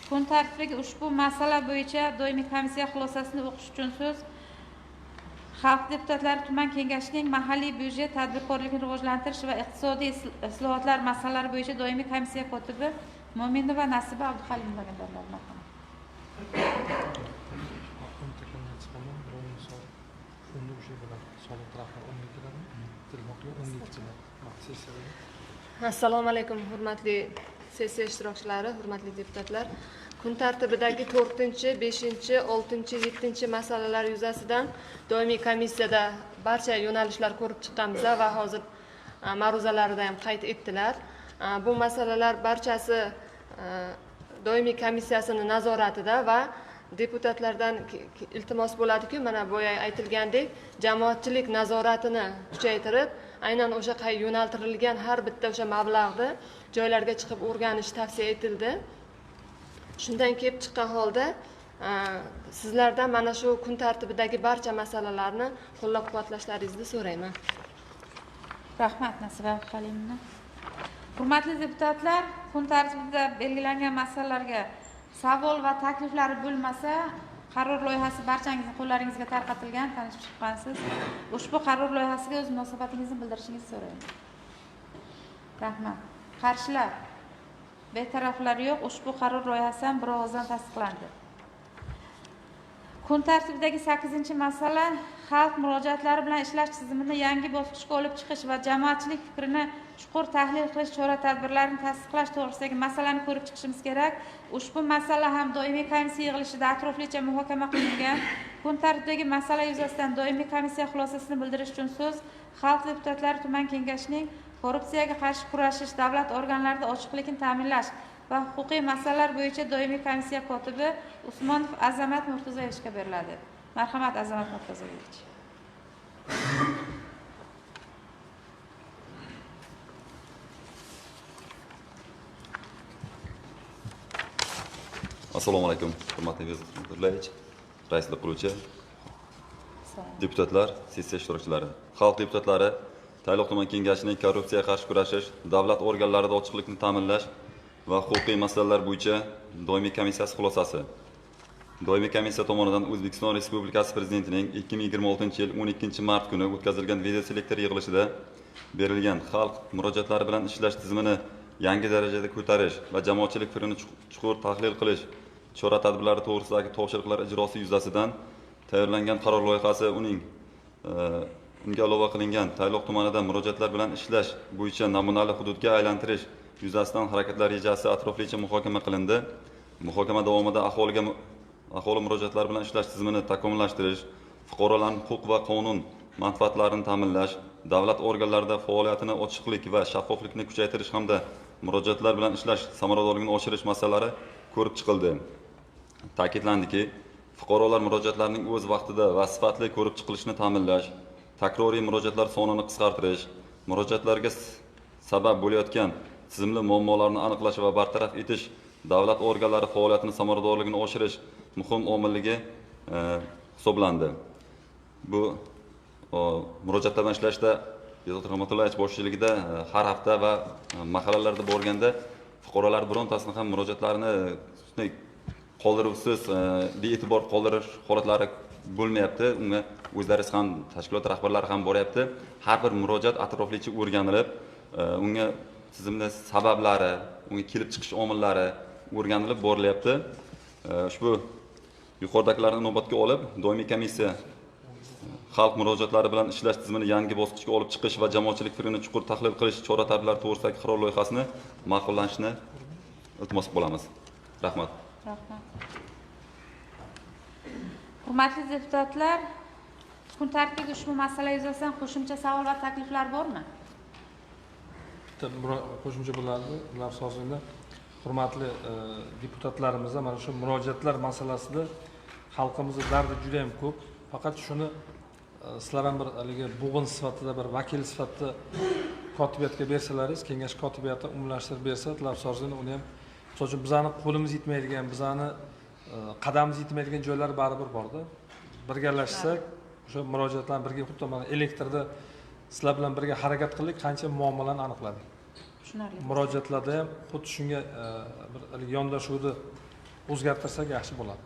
kun tartibidagi ushbu masala bo'yicha doimiy komissiya xulosasini o'qish uchun so'z Xalq deputatlari tuman kengashining mahalliy byudjet, tadbirkorlikni rivojlantirish va iqtisodiy islohotlar masalalari bo'yicha doimiy komissiya kotibi Mo'minova Nasiba Abduxalimovga berdilar. Assalomu alaykum, hurmatli sessiya ishtirokchilari, hurmatli deputatlar. Kun tartibidagi 4-chi, 5-chi, 6-chi, 7-chi masalalar yuzasidan doimiy komissiyada barcha yo'nalishlar ko'rib chiqqanmiz va hozir ma'ruzalarida ham qayd etdilar. Bu masalalar barchasi doimiy komissiyasini nazoratida va deputatlardan iltimos bo'ladiki, mana boya aytilgandek, jamoatchilik nazoratini kuchaytirib, aynan o'sha yo'naltirilgan har bitta o'sha mablag'ni joylarga chiqib o'rganish tavsiya etildi. Shundan kelib chiqqan holda sizlardan mana shu kun tartibidagi barcha masalalarni qo'llab-quvvatlashlaringizni so'rayman. Rahmat Nasiba Abduxalimovna. Hurmatli deputatlar, kun tartibida belgilangan masalalarga savol va takliflari bo'lmasa, qaror loyihasi barchangizning qo'llaringizga tarqatilgan, tanishib chiqqansiz. Ushbu qaror loyihasiga o'z munosabatingizni bildirishingizni so'rayman. Rahmat. Qarshilar, betaraflar yo'q. Ushbu qaror loyihasi ham bir ovozdan tasdiqlandi. Kun tartibidagi 8-masala xalq murojaatlari bilan ishlash tizimini yangi bosqichga olib chiqish va jamoatchilik fikrini chuqur tahlil qilish chora-tadbirlarini tasdiqlash to'g'risidagi masalani ko'rib chiqishimiz kerak. Ushbu masala ham doimiy komissiya yig'ilishida atroflicha muhokama qilingan. Kun tartibidagi masala yuzasidan doimiy komissiya xulosasini bildirish uchun so'z Xalq deputatlari tuman kengashining korrupsiyaga qarshi kurashish, davlat organlarida ochiqlikni ta'minlash va huquqiy masalalar bo'yicha doimiy komissiya kotibi Usmonov Azamat Murtazoyevichga beriladi. Marhamat, Azamat Murtazovich. Assalomu alaykum, hurmatli Bezod Nurlayevich, raislik qiluvchi deputatlar, sessiya ishtirokchilari. Xalq deputatlari Tayloq tuman kengashining korrupsiyaga qarshi kurashish, davlat organlarida ochiqlikni ta'minlash va huquqiy masalalar bo'yicha doimiy komissiyasi xulosasi. Doimiy komissiya tomonidan O'zbekiston Respublikasi Prezidentining 2026-yil 12-mart kuni o'tkazilgan videoselektor yig'ilishida berilgan xalq murojaatlari bilan ishlash tizimini yangi darajada ko'tarish va jamoatchilik fikrini chuqur tahlil qilish chora-tadbirlari to'g'risidagi topshiriqlar ijrosi yuzasidan tayyorlangan qaror loyihasi unga ilova qilingan Tayloq tumanida murojaatlar bilan ishlash bo'yicha namunali hududga aylantirish yuzasidan harakatlar rejasi atroflicha muhokama qilindi. Muhokama davomida aholi murojaatlari bilan ishlash tizimini takomillashtirish, fuqarolarning huquq va qonun manfaatlarini ta'minlash, davlat organlarida faoliyatini ochiqlik va shaffoflikni kuchaytirish hamda murojaatlar bilan ishlash samaradorligini oshirish masalalari ko'rib chiqildi. Ta'kidlandiki, fuqarolar murojaatlarining o'z vaqtida va sifatli ko'rib chiqilishini ta'minlash, takroriy murojaatlar sonini qisqartirish, murojaatlarga sabab bo'layotgan tizimli muammolarni aniqlash va bartaraf etish davlat organlari faoliyatini samaradorligini oshirish muhim omilligi hisoblandi. Bu murojaatlar bilan ishlashda Bezod Rahmatullayevich boshchiligida har hafta va mahallalarda borganda fuqarolar birontasini ham murojaatlarini qoldiruvsiz bee'tibor qoldirish holatlari bo'lmayapti. Unga o'zlariz ham tashkilot rahbarlari ham boryapti. Har bir murojaat atroflicha o'rganilib, unga tizimda sabablari, unga kelib chiqish omillari o'rganilib borilyapti. Ushbu yuqoridagilarni inobatga olib, doimiy komissiya xalq murojaatlari bilan ishlash tizimini yangi bosqichga olib chiqish va jamoatchilik fikrini chuqur tahlil qilish chora-tadbirlari to'g'risidagi qaror loyihasini ma'qullanishni iltimos qilamiz. Rahmat. Rahmat. Hurmatli deputatlar, kun tartibiga ushbu masala yuzasidan qo'shimcha savol va takliflar bormi? Qo'shimcha bo'ladi. Ular asosida hurmatli deputatlarimizga mana shu murojaatlar masalasida xalqimizning dardi juda ham ko'p. Faqat shuni sizlar ham bir haligi bo'g'in sifatida, bir vakil sifatida kotibiyatga bersalaringiz, kengash kotibiyati umumlashtirib bersa, ular asosida uni ham so'zim bizani qo'limiz yetmaydigan, bizani qadamimiz yetmaydigan joylar baribir borda. Birgalashsak, o'sha murojaatlarni birga xuddi mana elektrda sizlar bilan birga harakat qildik, qancha muammolarni aniqladik. Tushunarli. Murojaatlarda ham xuddi shunga bir yondashuvni o'zgartirsak yaxshi bo'ladi.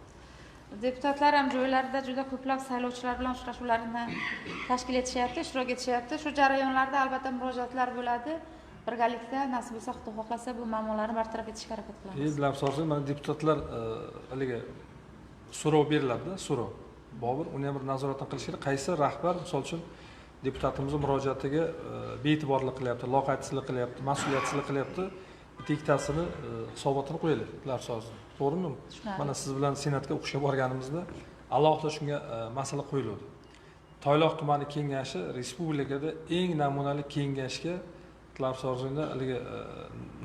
Deputatlar ham joylarida juda ko'plab saylovchilar bilan uchrashuvlarni tashkil etishyapti, ishtirok etishyapti. Shu jarayonlarda albatta murojaatlar bo'ladi. Birgalikda nasib bo'lsa, Xudo xohlasa bu muammolarni bartaraf etishga harakat qilamiz. Bular asosida mana deputatlar haligi so'rov beriladi, so'rov. Bobur uni ham bir nazoratni qilish kerak. Qaysi rahbar, misol uchun deputatimizning murojaatiga bee'tiborlik qilyapti, loqaysizlik qilyapti, mas'uliyatsizlik qilyapti. Ikkittasini hisobotini qo'yaylik. Bular asosida. To'g'rimi? Mana siz bilan senatga o'qishga borganimizda alohida shunga masala qo'yildi. Toyloq tumani kengashi respublikada eng namunali kengashga asosida haligi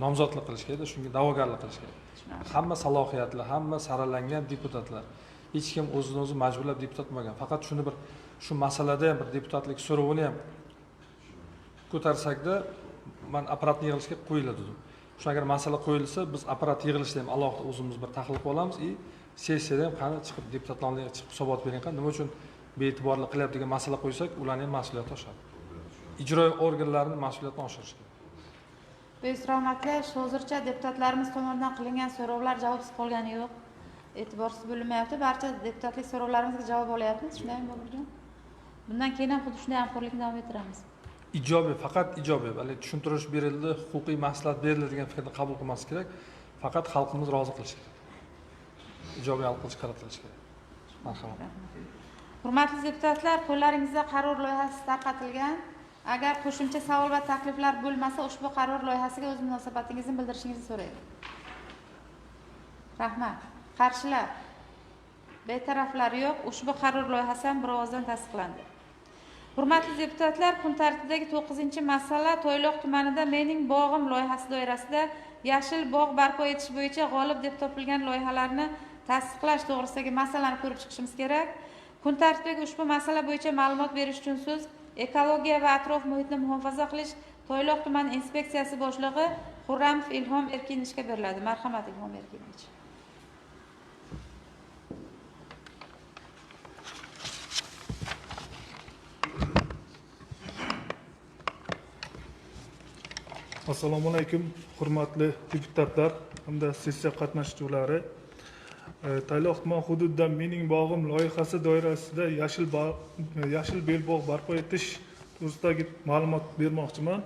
nomzodlik qilish kerak, shunga da'vogarlik qilish kerak. Hamma salohiyatli, hamma saralangan deputatlar. Hech kim o'zini o'zi majburlab deputat bo'lmagan. Faqat shuni bir shu masalada ham bir deputatlik so'rovini ham ko'tarsakda, men apparatni yig'ilishga qo'yiladi dedim. Shu agar masala qo'yilsa, biz apparat yig'ilishda ham alohida o'zimiz bir tahlil qilib olamiz, sessiyada ham qani chiqib deputatlarga chiqib hisobot bering, nima uchun bee'tiborlik qilyapti degan masala qo'ysak, ularning mas'uliyati oshadi. Ijroiy organlarning mas'uliyatini oshirish kerak. Bezod Rahmatullayevich, hozircha deputatlarimiz tomonidan qilingan so'rovlar javobsiz qolgani yo'q. E'tiborsiz bo'linmayapti. Barcha deputatlik so'rovlarimizga javob olyapmiz. Shundaymi Boburjon? Bundan keyin ham xuddi shunday hamkorlikni davom ettiramiz. Ijobiy, faqat ijobiy. Hali tushuntirish berildi, huquqiy maslahat berildi degan fikrni qabul qilmas kerak. Faqat xalqimiz rozi qilish kerak. Ijobiy hal qilish qaratilishi kerak. Marhamat. Hurmatli deputatlar, qo'llaringizda qaror loyihasi tarqatilgan. Agar qo'shimcha savol va takliflar bo'lmasa, ushbu qaror loyihasiga o'z munosabatingizni bildirishingizni so'rayman. Rahmat. Qarshilar? Betaraflar yo'q. Ushbu qaror loyihasi ham bir ovozdan tasdiqlandi. Hurmatli deputatlar, kun tartibidagi 9-masala Toyloq tumanida Mening bog'im loyihasi doirasida yashil bog' barpo etish bo'yicha g'olib deb topilgan loyihalarni tasdiqlash to'g'risidagi masalani ko'rib chiqishimiz kerak. Kun tartibidagi ushbu masala bo'yicha ma'lumot berish uchun so'z Ekologiya va atrof muhitni muhofaza qilish Toyloq tuman inspeksiyasi boshlig'i Xurramov Ilhom Erkinovичga beriladi. Marhamat, Ilhom Erkinovich. Assalomu alaykum, hurmatli deputatlar hamda sessiya qatnashchilari. Toyloq tuman hududida Mening bog'im loyihasi doirasida yashil belbog' barpo etish to'g'risidagi ma'lumot bermoqchiman.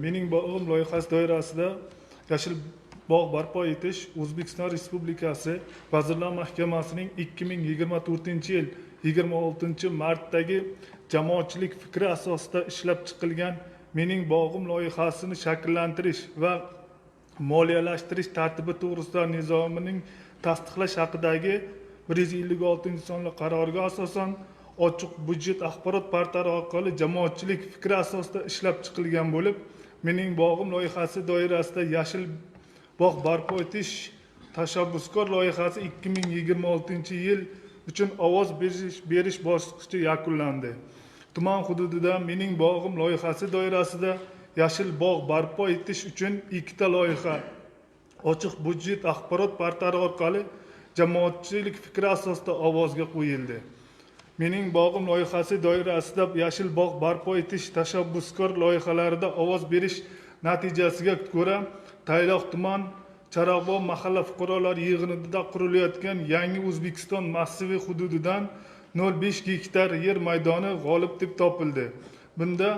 Mening bog'im loyihasi doirasida yashil bog' barpo etish O'zbekiston Respublikasi Vazirlar Mahkamasining 2024-yil 26-martdagi jamoatchilik fikri asosida ishlab chiqilgan Mening bog'im loyihasini shakllantirish va moliyalashtirish tartibi to'g'risida nizomining tasdiqlash haqidagi 156-sonli qaroriga asosan ochiq budjet axborot portali orqali jamoatchilik fikri asosida ishlab chiqilgan bo'lib, mening bog'im loyihasi doirasida yashil bog' barpo etish tashabbuskor loyihasi 2026-yil uchun ovoz berish bosqichi yakunlandi. Tuman hududida mening bog'im loyihasi doirasida yashil bog' barpo etish uchun 2 ta loyiha ochiq budjet axborot portali orqali jamoatchilik fikri asosida ovozga qo'yildi. Mening bog'im loyihasi doirasida yashil bog' barpo etish tashabbuskor loyihalarida ovoz berish natijasiga ko'ra Tayloq tuman Charog'bog' mahalla fuqarolar yig'inida qurilayotgan yangi O'zbekiston massivi hududidan 0,5 gektar yer maydoni g'olib deb topildi. Bunda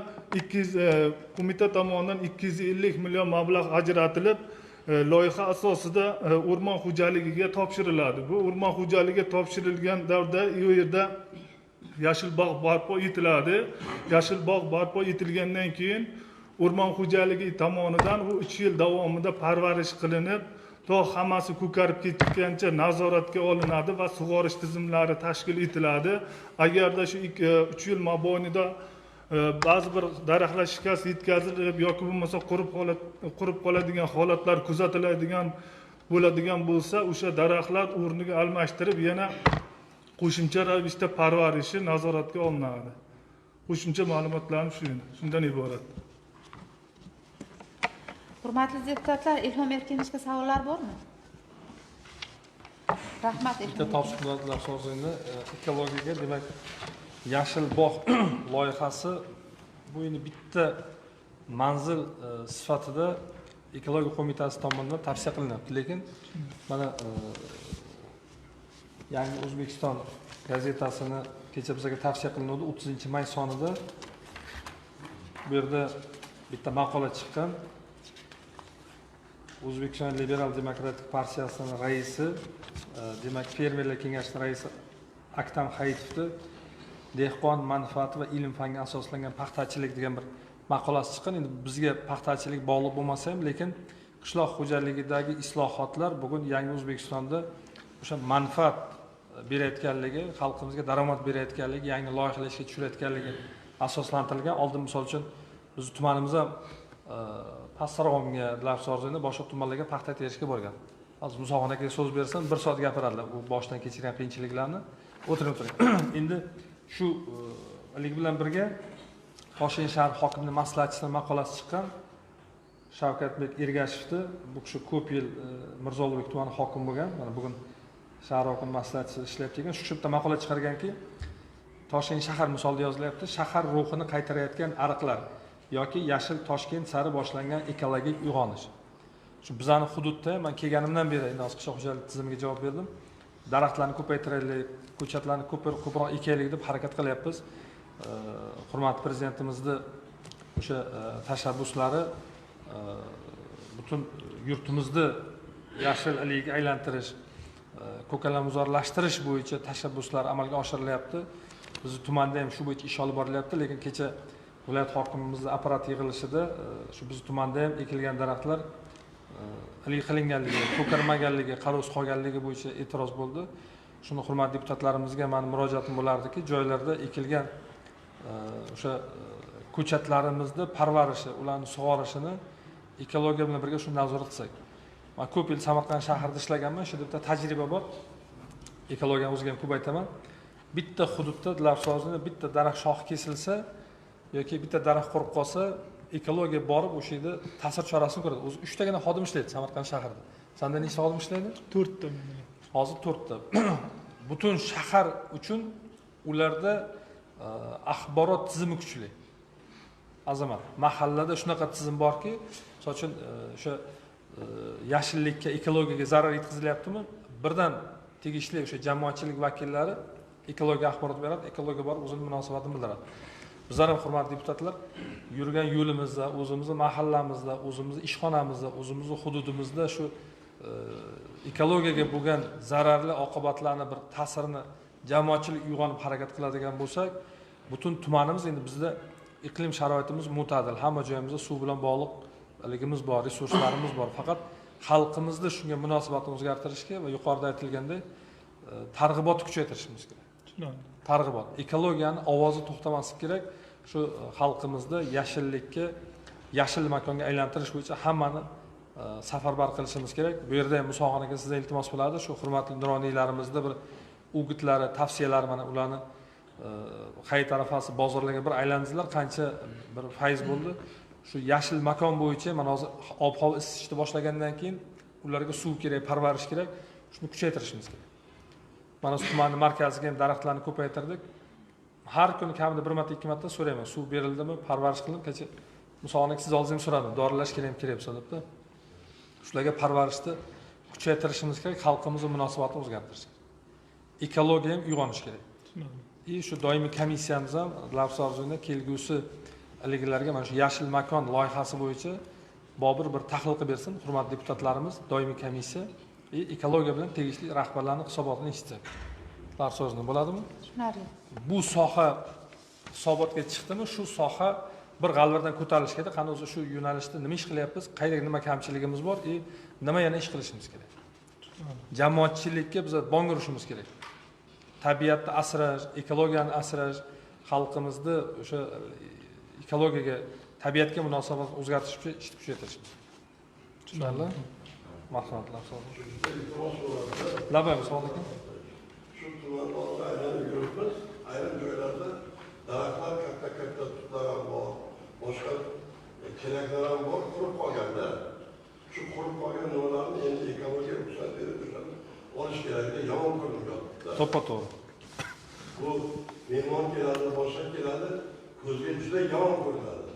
qo'mita tomonidan 250 million mablag' ajratilib, loyiha asosida o'rmon xo'jaligiga topshiriladi. Bu o'rmon xo'jaligiga topshirilgan davrda u yerda yashil bog' barpo etiladi. Yashil bog' barpo etilgandan keyin o'rmon xo'jaligi tomonidan u 3 yil davomida parvarish qilinib, to hammasi ko'karib ketgancha nazoratga olinadi va sug'orish tizimlari tashkil etiladi. Agarda shu 3 yil mobaynida ba'zi bir daraxtlar shikast yetkazilib yoki bo'lmasa qurib qoladigan holatlar kuzatiladigan bo'ladigan bo'lsa, o'sha daraxtlar o'rniga almashtirib yana qo'shimcha ravishda parvarishi nazoratga olinadi. Qo'shimcha ma'lumotlarim shundan iborat. Hurmatli deputatlar, Ilhom Erkinovga savollar bormi? Rahmat. Bitta topshiriqlar asosida ekologiyaga, demak, yashil bog' loyihasi bu endi bitta manzil sifatida ekologiya qo'mitasi tomonidan tavsiya qilinyapti, lekin mana yangi O'zbekiston gazetasini kecha bizga tavsiya qilindi, 30-may sonida bu yerda bitta maqola chiqqan. O'zbekiston Liberal Demokratik partiyasining raisi, demak, fermerlar kengashining raisi Aktam Hayitovni dehqon manfaati va ilm fanga asoslangan paxtachilik degan bir maqolasi chiqqan. Endi bizga paxtachilik bog'liq bo'lmasa ham, lekin qishloq xo'jaligidagi islohotlar bugun yangi O'zbekistonda o'sha manfaat berayotganligi, xalqimizga daromad berayotganligi, yangi loyihalar ishga tushirayotganligi asoslantirilgan. Oldin misol uchun biz tumanimiz ham Pastarg'omga, Labsorziyga, boshqa tumanlarga paxta terishga borgan. Hozir Musoqon akaga so'z bersam 1 soat gapiradilar u boshdan kechirgan qiyinchiliklarni. O'tiring. Endi shu lik bilan birga Toshkent shahar hokimining maslahatchisining maqolasi chiqqan. Shavkatbek Ergashevni, bu kishi ko'p yil Mirzo-Ulug'bek tumani hokimi bo'lgan. Mana bugun shahar hokimi maslahatchisi ishlab kelgan. Shu bitta maqola chiqarganki, Toshkent shahar misolida yozilyapti. Shahar ruhini qaytarayotgan ariqlar yoki yashil Toshkent sari boshlangan ekologik uyg'onish. Shu bizning hududda men kelganimdan beri endi qishloq xo'jaligi tizimiga javob berdim. Daraxtlarni ko'paytiraylik, ko'chatlarni ko'proq ekaylik deb harakat qilyapmiz. Hurmatli prezidentimizning o'sha tashabbuslari butun yurtimizni yashil iliga aylantirish, ko'kalamzorlashtirish bo'yicha tashabbuslar amalga oshirilyapti. Biz tumanda ham shu bo'yicha ish olib borilyapti, lekin kecha viloyat hokimimizning apparat yig'ilishida shu biz tumanda ham ekilgan daraxtlar ilik qilinganligi, ko'karmaganligi, qarovsiz qolganligi bo'yicha e'tiroz bo'ldi. Shuni hurmatli deputatlarimizga men murojaatim bo'lardiki, joylarda ekilgan o'sha ko'chatlarimizni parvarishi, ularni sug'orishini ekologiya bilan birga shuni nazorat qilsak. Men ko'p yil Samarqand shahrida ishlaganman, shu yerda tajriba bor. Ekologiyani o'ziga ham ko'p aytaman. Bitta hududda Labsozda bitta daraxt shoxi kesilsa yoki bitta daraxt qurib qolsa, ekologiya borib o'sha yerda ta'sir chorasini ko'radi. O'zi 3 tagina xodim ishlaydi Samarqand shahrida. Sanda nechta xodim ishlaydi? 4 ta. Hozir 4 ta. Butun shahar uchun ularda axborot tizimi kuchli. Azamat. Mahallada shunaqa tizim borki, misol uchun o'sha yashillikka, ekologiyaga zarar yetkazilyaptimi? Birdan tegishli o'sha jamoatchilik vakillari ekologiya axborot beradi, ekologiya borib o'zining munosabatini bildiradi. Bizlar ham hurmatli deputatlar, yurgan yo'limizda, o'zimizning mahallamizda, o'zimizning ishxonamizda, o'zimizning hududimizda shu ekologiyaga bo'lgan zararli oqibatlarni bir ta'sirini jamoatchilik uyg'onib harakat qiladigan bo'lsak, butun tumanimiz endi bizda iqlim sharoitimiz mo'tadil, hamma joyimizda suv bilan bog'liq ligimiz bor, resurslarimiz bor. Faqat xalqimizni shunga munosabatni o'zgartirishga va yuqorida aytilganday targ'ibotni kuchaytirishimiz kerak. Targ'ibot, ekologiyani ovozi to'xtamaslik kerak. Shu xalqimizni yashillikka, yashil makonga aylantirish bo'yicha hammani safarbar qilishimiz kerak. Bu yerda ham Musoqonaga sizdan iltimos bo'ladi. Shu hurmatli nuroniylarimizni bir o'gitlari, tavsiyalari mana ularni Hayit arafasi bozorlarga bir aylandingizlar, qancha bir fayz bo'ldi. Shu yashil makon bo'yicha mana hozir ob-havo isishni boshlagandan keyin ularga suv kerak, parvarish kerak. Shuni kuchaytirishimiz kerak. Mana tumanning markaziga ham daraxtlarni ko'paytirdik. Har kuni kamida 1 marta, 2 marta so'rayman, suv berildimi, parvarish qilib, kecha Musoqonaga siz oldingiz ham so'radim, dorilash kerak bo'lsa debdi. Shularga parvarishni kuchaytirishimiz kerak, xalqimizning munosabatini o'zgartirish kerak. Ekologiya ham uyg'onish kerak. Shu doimiy komissiyamiz ham Lavsarzo'da kelgusi iligilarga mana shu yashil makon loyihasi bo'yicha bobur bir tahlil qilib bersin, hurmatli deputatlarimiz, doimiy komissiya ekologiya bilan tegishli rahbarlarning hisobotini eshitsak. Lavsarzo'da bo'ladimi? Tushunarli. Bu soha hisobotga chiqdimi, shu soha bir g'alvadan ko'tarilish kerak. Qani o'zi shu yo'nalishda nima ish qilyapmiz, qayerda nima kamchiligimiz bor, nima yana ish qilishimiz kerak. Jamoatchilikka biz bong urishimiz kerak. Tabiatni asrash, ekologiyani asrash, xalqimizni o'sha ekologiyaga, tabiatga munosabatni o'zgartirish uchun ish kuchaytirishimiz. Tushunarli? Marhamatlar, sog' bo'ling. Labay, sog' bo'ling. Shu tumanlarda aylanib yuribmiz, ayrim joylarda daraxtlar katta tutlar ham bor, boshqa kelaklar ham bor, qurib qolganda. Shu qurib qolgan nimalarni endi ekologiya ruxsat berib o'shani olish kerakda yomon ko'rinyapti. To'ppa-to'g'ri. Bu mehmon keladi, boshqa keladi, ko'zga juda yomon ko'rinadi.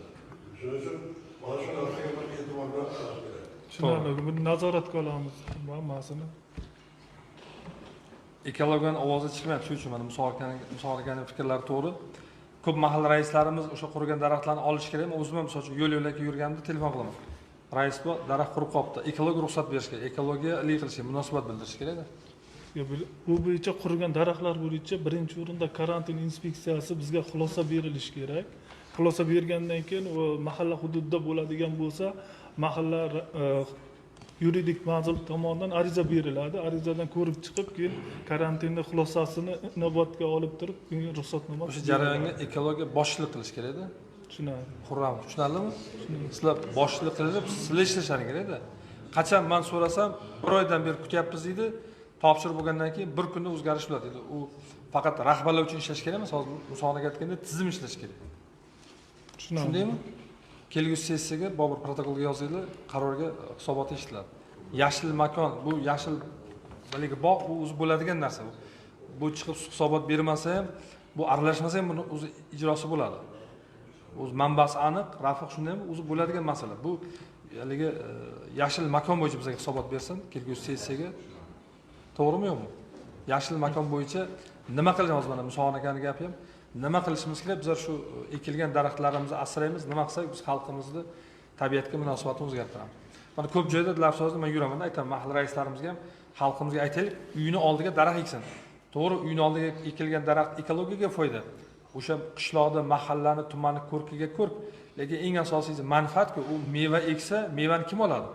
Shuning uchun mana shu narsaga bir e'tibor bilan qarash kerak. Tushunarli. Buni nazoratga olamiz hammasini. Ekologiyani ovozi chiqmayapti, shuning uchun mana Musoqonaning fikrlari to'g'ri. Ko'p mahalla raislarimiz o'sha qurigan daraxtlarni olish kerak. Men o'zim ham masalan yo'l-yo'lakka yurganimda telefon qilaman. Rais bu daraxt qurib qolibdi. Ekologiya ruxsat berish kerak. Ekologiya ilik qilishga munosabat bildirish kerak-da. Bu bo'yicha qurigan daraxtlar bo'yicha birinchi o'rinda karantin inspeksiyasi bizga xulosa berilishi kerak. Xulosa bergandan keyin u mahalla hududida bo'ladigan bo'lsa, mahalla yuridik mas'ul tomonidan ariza beriladi. Arizadan ko'rib chiqib, keyin karantinning xulosasini inobatga olib turib, ruxsatnoma. O'sha jarayonga ekologiya boshchilik qilish kerak-da. Tushunarli. Xurram, tushunarlimi? Sizlar boshchilik qilib, sizlar ishlashlaring kerak-da. Qachon men so'rasam, 1 oydan beri kutyapmiz deydi. Topshirib bo'lgandan keyin bir kunda o'zgarish bo'ladi dedi. U faqat rahbarlar uchun ishlash kerak emas, hozir Musoqonaga aytganda tizim ishlash kerak. Tushundingmi? Kelgusi sessiyaga bobur protokolga yozinglar, qarorga hisobot eshitiladi. Yashil makon, bu yashil baligi bog' bu o'zi bo'ladigan narsa. Bu chiqib hisobot bermasa ham, bu aralashmasa ham buni o'zi ijrosi bo'ladi. O'z manbasi aniq, rafiq shunday ham o'zi bo'ladigan masala. Bu haligi yashil makon bo'yicha bizga hisobot bersin kelgusi sessiyaga. To'g'rimi yo'qmi? Yashil makon bo'yicha nima qilamiz mana Musoqonaning gapi ham. Nima qilishimiz kerak? Bizlar shu ekilgan daraxtlarimizni asraymiz, nima qilsak biz xalqimizni tabiatga munosabatini o'zgartiramiz. Mana ko'p joyda lafzozda men yuraman, aytaman mahalla raislarimizga ham, xalqimizga aytaylik, uyini oldiga daraxt eksin. To'g'ri, uyini oldiga ekilgan daraxt ekologiyaga foyda. O'sha qishloqda, mahallani, tumanni ko'rkiga ko'rk, lekin eng asosiysi manfaatku, u meva eksa, mevani kim oladi?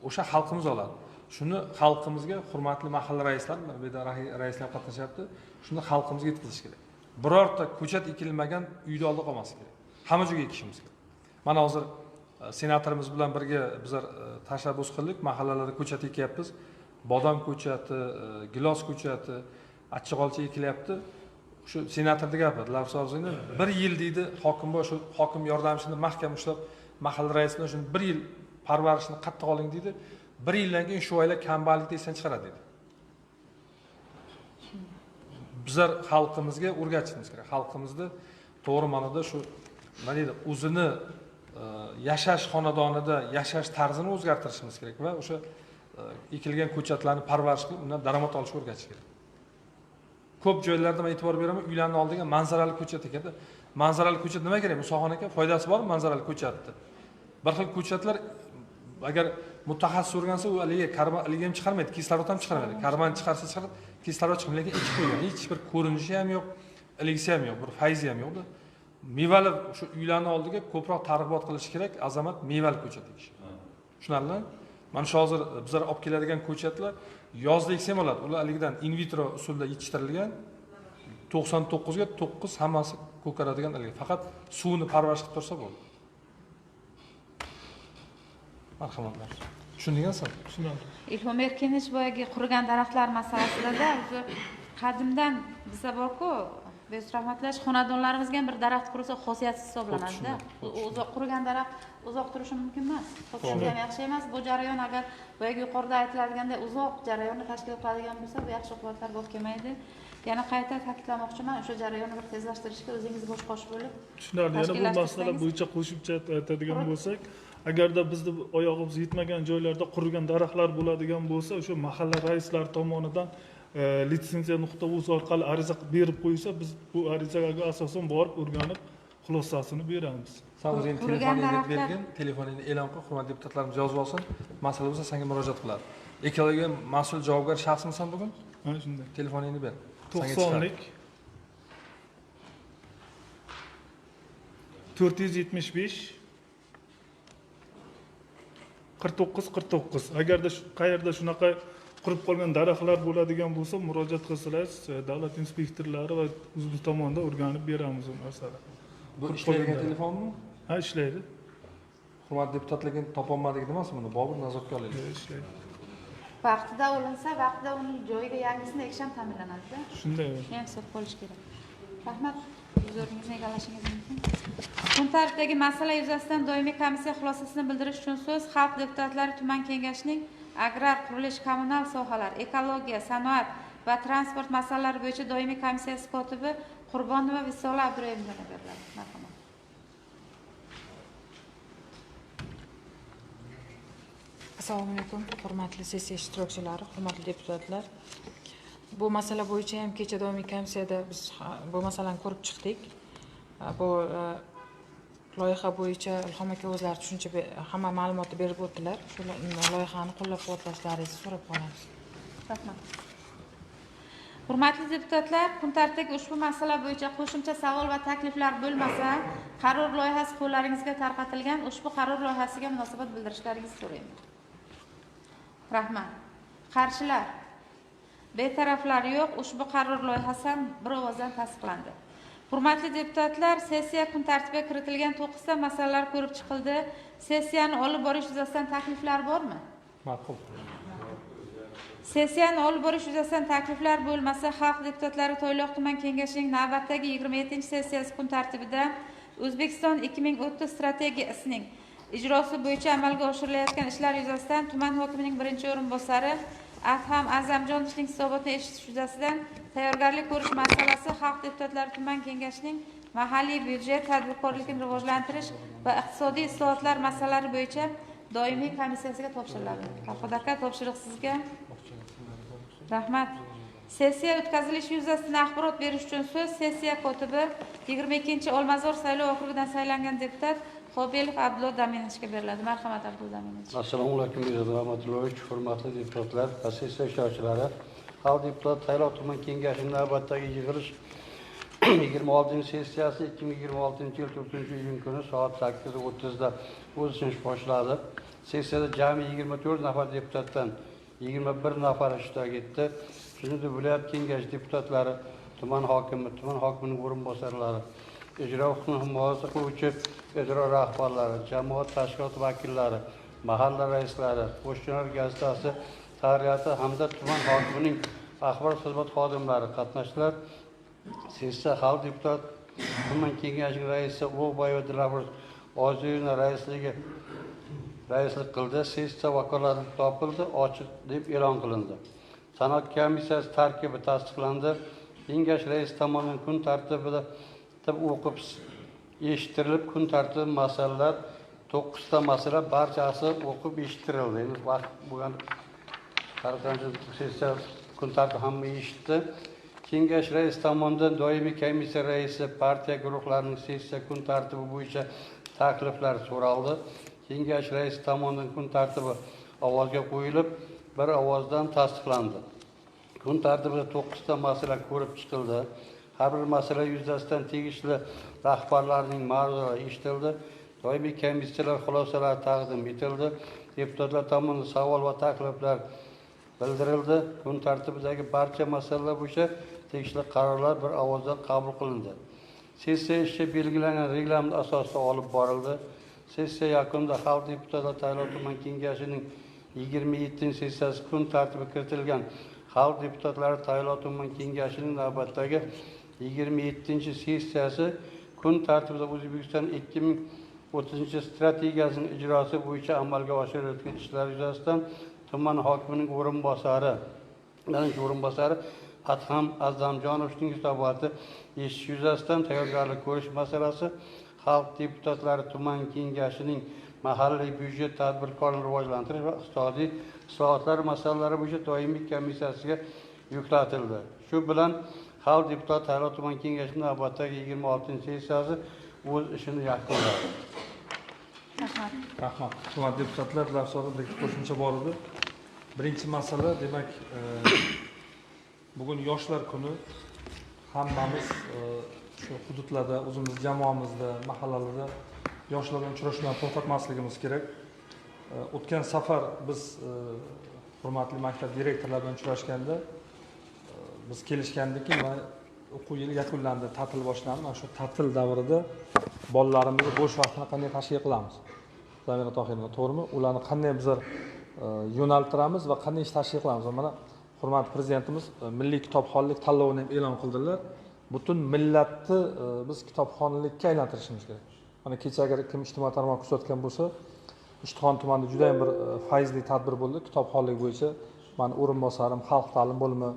O'sha xalqimiz oladi. Shuni xalqimizga, hurmatli mahalla raislar, bu yerda raislar qatnashyapti, shuni xalqimizga yetkazish kerak. Birorta ko'chat ekilmagan uyda oldi qolmasligi kerak. Hamma joyga ekishimiz kerak. Mana hozir senatorimiz bilan birga bizlar tashabbus qildik, mahallalarda ko'chat ekyapmiz. Bodom ko'chati, gilos ko'chati, achchiqolcha ekilyapti. Shu senatorning gapi, Lavsarzo'ni 1 yil deydi hokim bosh, hokim yordamchini mahkam ushlab, mahalla raisidan shuni 1 yil parvarishni qattiq oling deydi. 1 yildan keyin shu oila kambag'allikdan esdan chiqaradi deydi. Bizlar xalqimizga o'rgatishimiz kerak. Xalqimizni to'g'ri ma'noda shu nima deydi, o'zini yashash xonadonida yashash tarzini o'zgartirishimiz kerak va o'sha ekilgan ko'chatlarni parvarish qilib, undan daromad olishga o'rgatish kerak. Ko'p joylarda men e'tibor beraman, uylarning oldiga manzarali ko'chat ekadi. Manzarali ko'chat nima kerak? Musoqonaga foydasi bormi manzarali ko'chatni? Bir xil ko'chatlar agar mutaxassis o'rgansa, u haligi ham chiqarmaydi, kislorod ham chiqarmaydi. Karbon chiqarsa chiqaradi, kislorod chiqmaydi, lekin ichib qo'ygan. Hech bir ko'rinishi ham yo'q, iligisi ham yo'q, bir fayzi ham yo'qda. Mevali shu uylarning oldiga ko'proq targ'ibot qilish kerak, azamat mevali ko'chat ekish. tushunarli? Mana shu hozir bizlar olib keladigan ko'chatlar yozda eksam bo'ladi. Ular haligidan in vitro usulda yetishtirilgan. 99 ga 9 hammasi ko'karadigan ilgi. Faqat suvni parvarish qilib tursa bo'ldi. Marhamatlar. Tushundingizmi? Tushunarli. Ilhom Erkinovich boyagi qurigan daraxtlar masalasida o'zi qadimdan bizda bor-ku, biz rahmatlash xonadonlarimizga ham bir daraxt qursa xosiyatsiz hisoblanadi-da. Uzoq qurigan daraxt uzoq turishi mumkin emas. Shunga ham yaxshi emas. Bu jarayon agar boyagi yuqorida aytiladigandek uzoq jarayonni tashkil qiladigan bo'lsa, bu yaxshi oqibatlarga olib kelmaydi. Yana qayta ta'kidlamoqchiman, o'sha jarayonni bir tezlashtirishga o'zingiz bosh qosh bo'lib. Tushunarli. Yana bu masala bo'yicha qo'shimcha aytadigan bo'lsak, agarda bizni oyog'imiz yetmagan joylarda qurigan daraxtlar bo'ladigan bo'lsa, o'sha mahalla raislari tomonidan litsenziya.uz orqali ariza berib qo'ysa, biz bu arizaga asosan borib o'rganib xulosasini beramiz. Sen o'zing telefoningni bergin, telefoningni e'lon qil, hurmatli deputatlarimiz yozib olsin. Masala bo'lsa senga murojaat qiladi. Ekologiya mas'ul javobgar shaxsmisan bugun? Ha, shunday. Telefoningni ber. 90lik 475 49 agarda qayerda shunaqa qurib qolgan daraxtlar bo'ladigan bo'lsa, murojaat qilsalar, davlat inspektorlari va o'zimiz tomonidan o'rganib beramiz bu masalani. Bu ishlaydigan telefonmi? Ha, ishlaydi. Hurmatli deputatlarga topolmadik demasmi buni? Bobur nazorga olaylik. Ishlaydi. Vaqtida olinsa, vaqtida uning joyiga yangisini ekish ham ta'minlanadi-da. Shunday. Ham hisob qolish kerak. Rahmat. Huzuringizni egallashingiz mumkin. Kun tartibidagi masala yuzasidan doimiy komissiya xulosasini bildirish uchun so'z xalq deputatlari tuman kengashining agrar, qurilish, kommunal sohalar, ekologiya, sanoat va transport masalalari bo'yicha doimiy komissiyasi kotibi Qurbonova Visola Abdurayevga beriladi. Marhamat. Assalomu alaykum, hurmatli sessiya ishtirokchilari, hurmatli deputatlar. Bu masala bo'yicha ham kecha doimiy komissiyada biz bu masalani ko'rib chiqdik. Bu loyiha bo'yicha Ilhom aka o'zlari tushuncha hamma ma'lumotni berib o'tdilar. Shu loyihani qo'llab-quvvatlashlaringizni so'rab qolamiz. Rahmat. Hurmatli deputatlar, kun tartibidagi ushbu masala bo'yicha qo'shimcha savol va takliflar bo'lmasa, qaror loyihasi qo'llaringizga tarqatilgan. Ushbu qaror loyihasiga munosabat bildirishlaringizni so'rayman. Rahmat. Qarshilar? Betaraflar yo'q. Ushbu qaror loyihasi ham bir ovozdan tasdiqlandi. Hurmatli deputatlar, sessiya kun tartibiga kiritilgan 9 ta masalalar ko'rib chiqildi. Sessiyani olib borish yuzasidan takliflar bormi? Ma'qul. Sessiyani olib borish yuzasidan takliflar bo'lmasa, xalq deputatlari Toyloq tuman kengashining navbatdagi 27-sessiyasi kun tartibida O'zbekiston 2030 strategiyasining ijrosi bo'yicha amalga oshirilayotgan ishlar yuzasidan tuman hokimining birinchi o'rinbosari Adham Azamjonovning hisobotini eshitish yuzasidan tayyorgarlik ko'rish masalasi xalq deputatlari tuman kengashining mahalliy byudjet, tadbirkorlikni rivojlantirish va iqtisodiy islohotlar masalalari bo'yicha doimiy komissiyasiga topshiriladi. Farhod aka, topshiriq sizga. Rahmat. Sessiya o'tkazilishi yuzasidan axborot berish uchun so'z sessiya kotibi 22-Olmazor saylov okrugidan saylangan deputat Xobelov Abdulla Daminovichga beriladi. Marhamat, Abdulla Daminovich. Assalomu alaykum, rahmatullohi, hurmatli deputatlar va sessiya ishtirokchilari. Xalq deputat Toyloq tuman kengashining navbatdagi yig'ilish 26-sessiyasi 2026-yil 4-iyun kuni soat 8:30 da o'z ishini boshladi. Sessiyada jami 24 nafar deputatdan 21 nafar ishtirok etdi. Shuningdek, viloyat kengashi deputatlari, tuman hokimining o'rinbosarlari, ijro huquqini himoya qiluvchi ijro rahbarlari, jamoat tashkilot vakillari, mahalla raislari, Qo'shchilar gazetasi tariyati hamda tuman hokimining axborot xizmat xodimlari qatnashdilar. Sessiya xalq deputat tuman kengashining raisi Ulug'boyeva Dilafruz Oziyevna raislik qildi. Sessiya vakolatli topildi, ochiq deb e'lon qilindi. Sanoat komissiyasi tarkibi tasdiqlandi. Kengash raisi tomonidan kun tartibida o'qib eshittirilib, kun tartibi masalalar 9 ta masala barchasi o'qib eshittirildi. Endi vaqt bo'lgan tarqancha sessiya kun tartibi hamma eshitdi. Kengash raisi tomonidan doimiy komissiya raisi partiya guruhlarining sessiya kun tartibi bo'yicha takliflar so'raldi. Kengash raisi tomonidan kun tartibi ovozga qo'yilib, bir ovozdan tasdiqlandi. Kun tartibida 9 ta masala ko'rib chiqildi. Har bir masala yuzasidan tegishli rahbarlarning ma'ruzalari eshitildi. Doimiy komissiyalar xulosalari taqdim etildi. deputatlar tomonidan savol va takliflar bildirildi. Kun tartibidagi barcha masalalar bo'yicha tegishli qarorlar bir ovozdan qabul qilindi. Sessiya ishi belgilangan reglament asosida olib borildi. Sessiya yakunida Xalq deputatlar Tayyor tuman kengashining 27-sessiyasi kun tartibiga kiritilgan Xalq deputatlari Tayyor tuman kengashining navbatdagi 27-sessiyasi kun tartibida O'zbekiston 2030 strategiyasining ijrosi bo'yicha amalga oshirilayotgan ishlar yuzasidan tuman hokimining o'rinbosari Adham Azzamjonovning hisoboti eshitish yuzasidan tayyorgarlik ko'rish masalasi, Xalq deputatlari tuman kengashining mahalliy byudjet tadbirkorlikni rivojlantirish va iqtisodiy islohotlar masalalari bo'yicha doimiy komissiyasiga yuklatildi. Shu bilan Xalq deputat Tayyor tuman kengashining navbatdagi 26-sessiyasi o'z ishini yakunladi. Rahmat. Hurmatli deputatlar, lafzorda qo'shimcha bor edi. Birinchi masala, demak, bugun yoshlar kuni. Hammamiz shu hududlarda, o'zimiz jamoamizda, mahallalarda yoshlar bilan uchrashuvlarni to'xtatmasligimiz kerak. O'tgan safar biz hurmatli maktab direktorlari bilan uchrashganda biz kelishgandiki, mana o'quv yili yakunlandi, ta'til boshlandi. Mana shu ta'til davrida bolalarimizni bo'sh vaqtini qanday tashkil qilamiz? Zamira Tohirova, to'g'rimi? Ularni qanday bizlar yo'naltiramiz va qanday ish tashkil qilamiz? Mana hurmatli prezidentimiz milliy kitobxonlik tanlovini e'lon qildilar. Butun millatni biz kitobxonlikka aylantirishimiz kerak. Mana kecha agar kim ijtimoiy tarmoq kuzatgan bo'lsa, Ishtixon tumanida juda ham bir fayzli tadbir bo'ldi kitobxonlik bo'yicha. Mani o'rinbosarim xalq ta'lim bo'limi,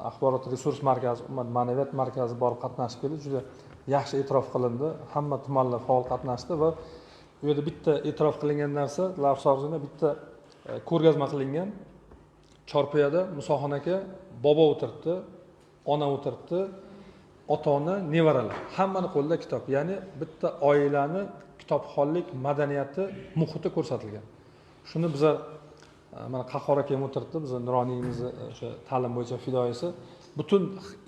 axborot resurs markazi, ummat ma'naviyat markazi borib qatnashib keldi. Juda yaxshi e'tirof qilindi. Hamma tumanlar faol qatnashdi va u yerda bitta e'tirof qilingan narsa, lavsozida bitta ko'rgazma qilingan. Chorpoyada Musoxon aka bobo o'tiribdi, ona o'tiribdi, ota-ona, nevaralar. Hammani qo'lida kitob. Ya'ni bitta oilani kitobxonlik madaniyati muhiti ko'rsatilgan. Shuni bizlar mana Qahhor aka ham o'tiribdi, biz Nuroniyimizni o'sha ta'lim bo'yicha fidoyisi. Butun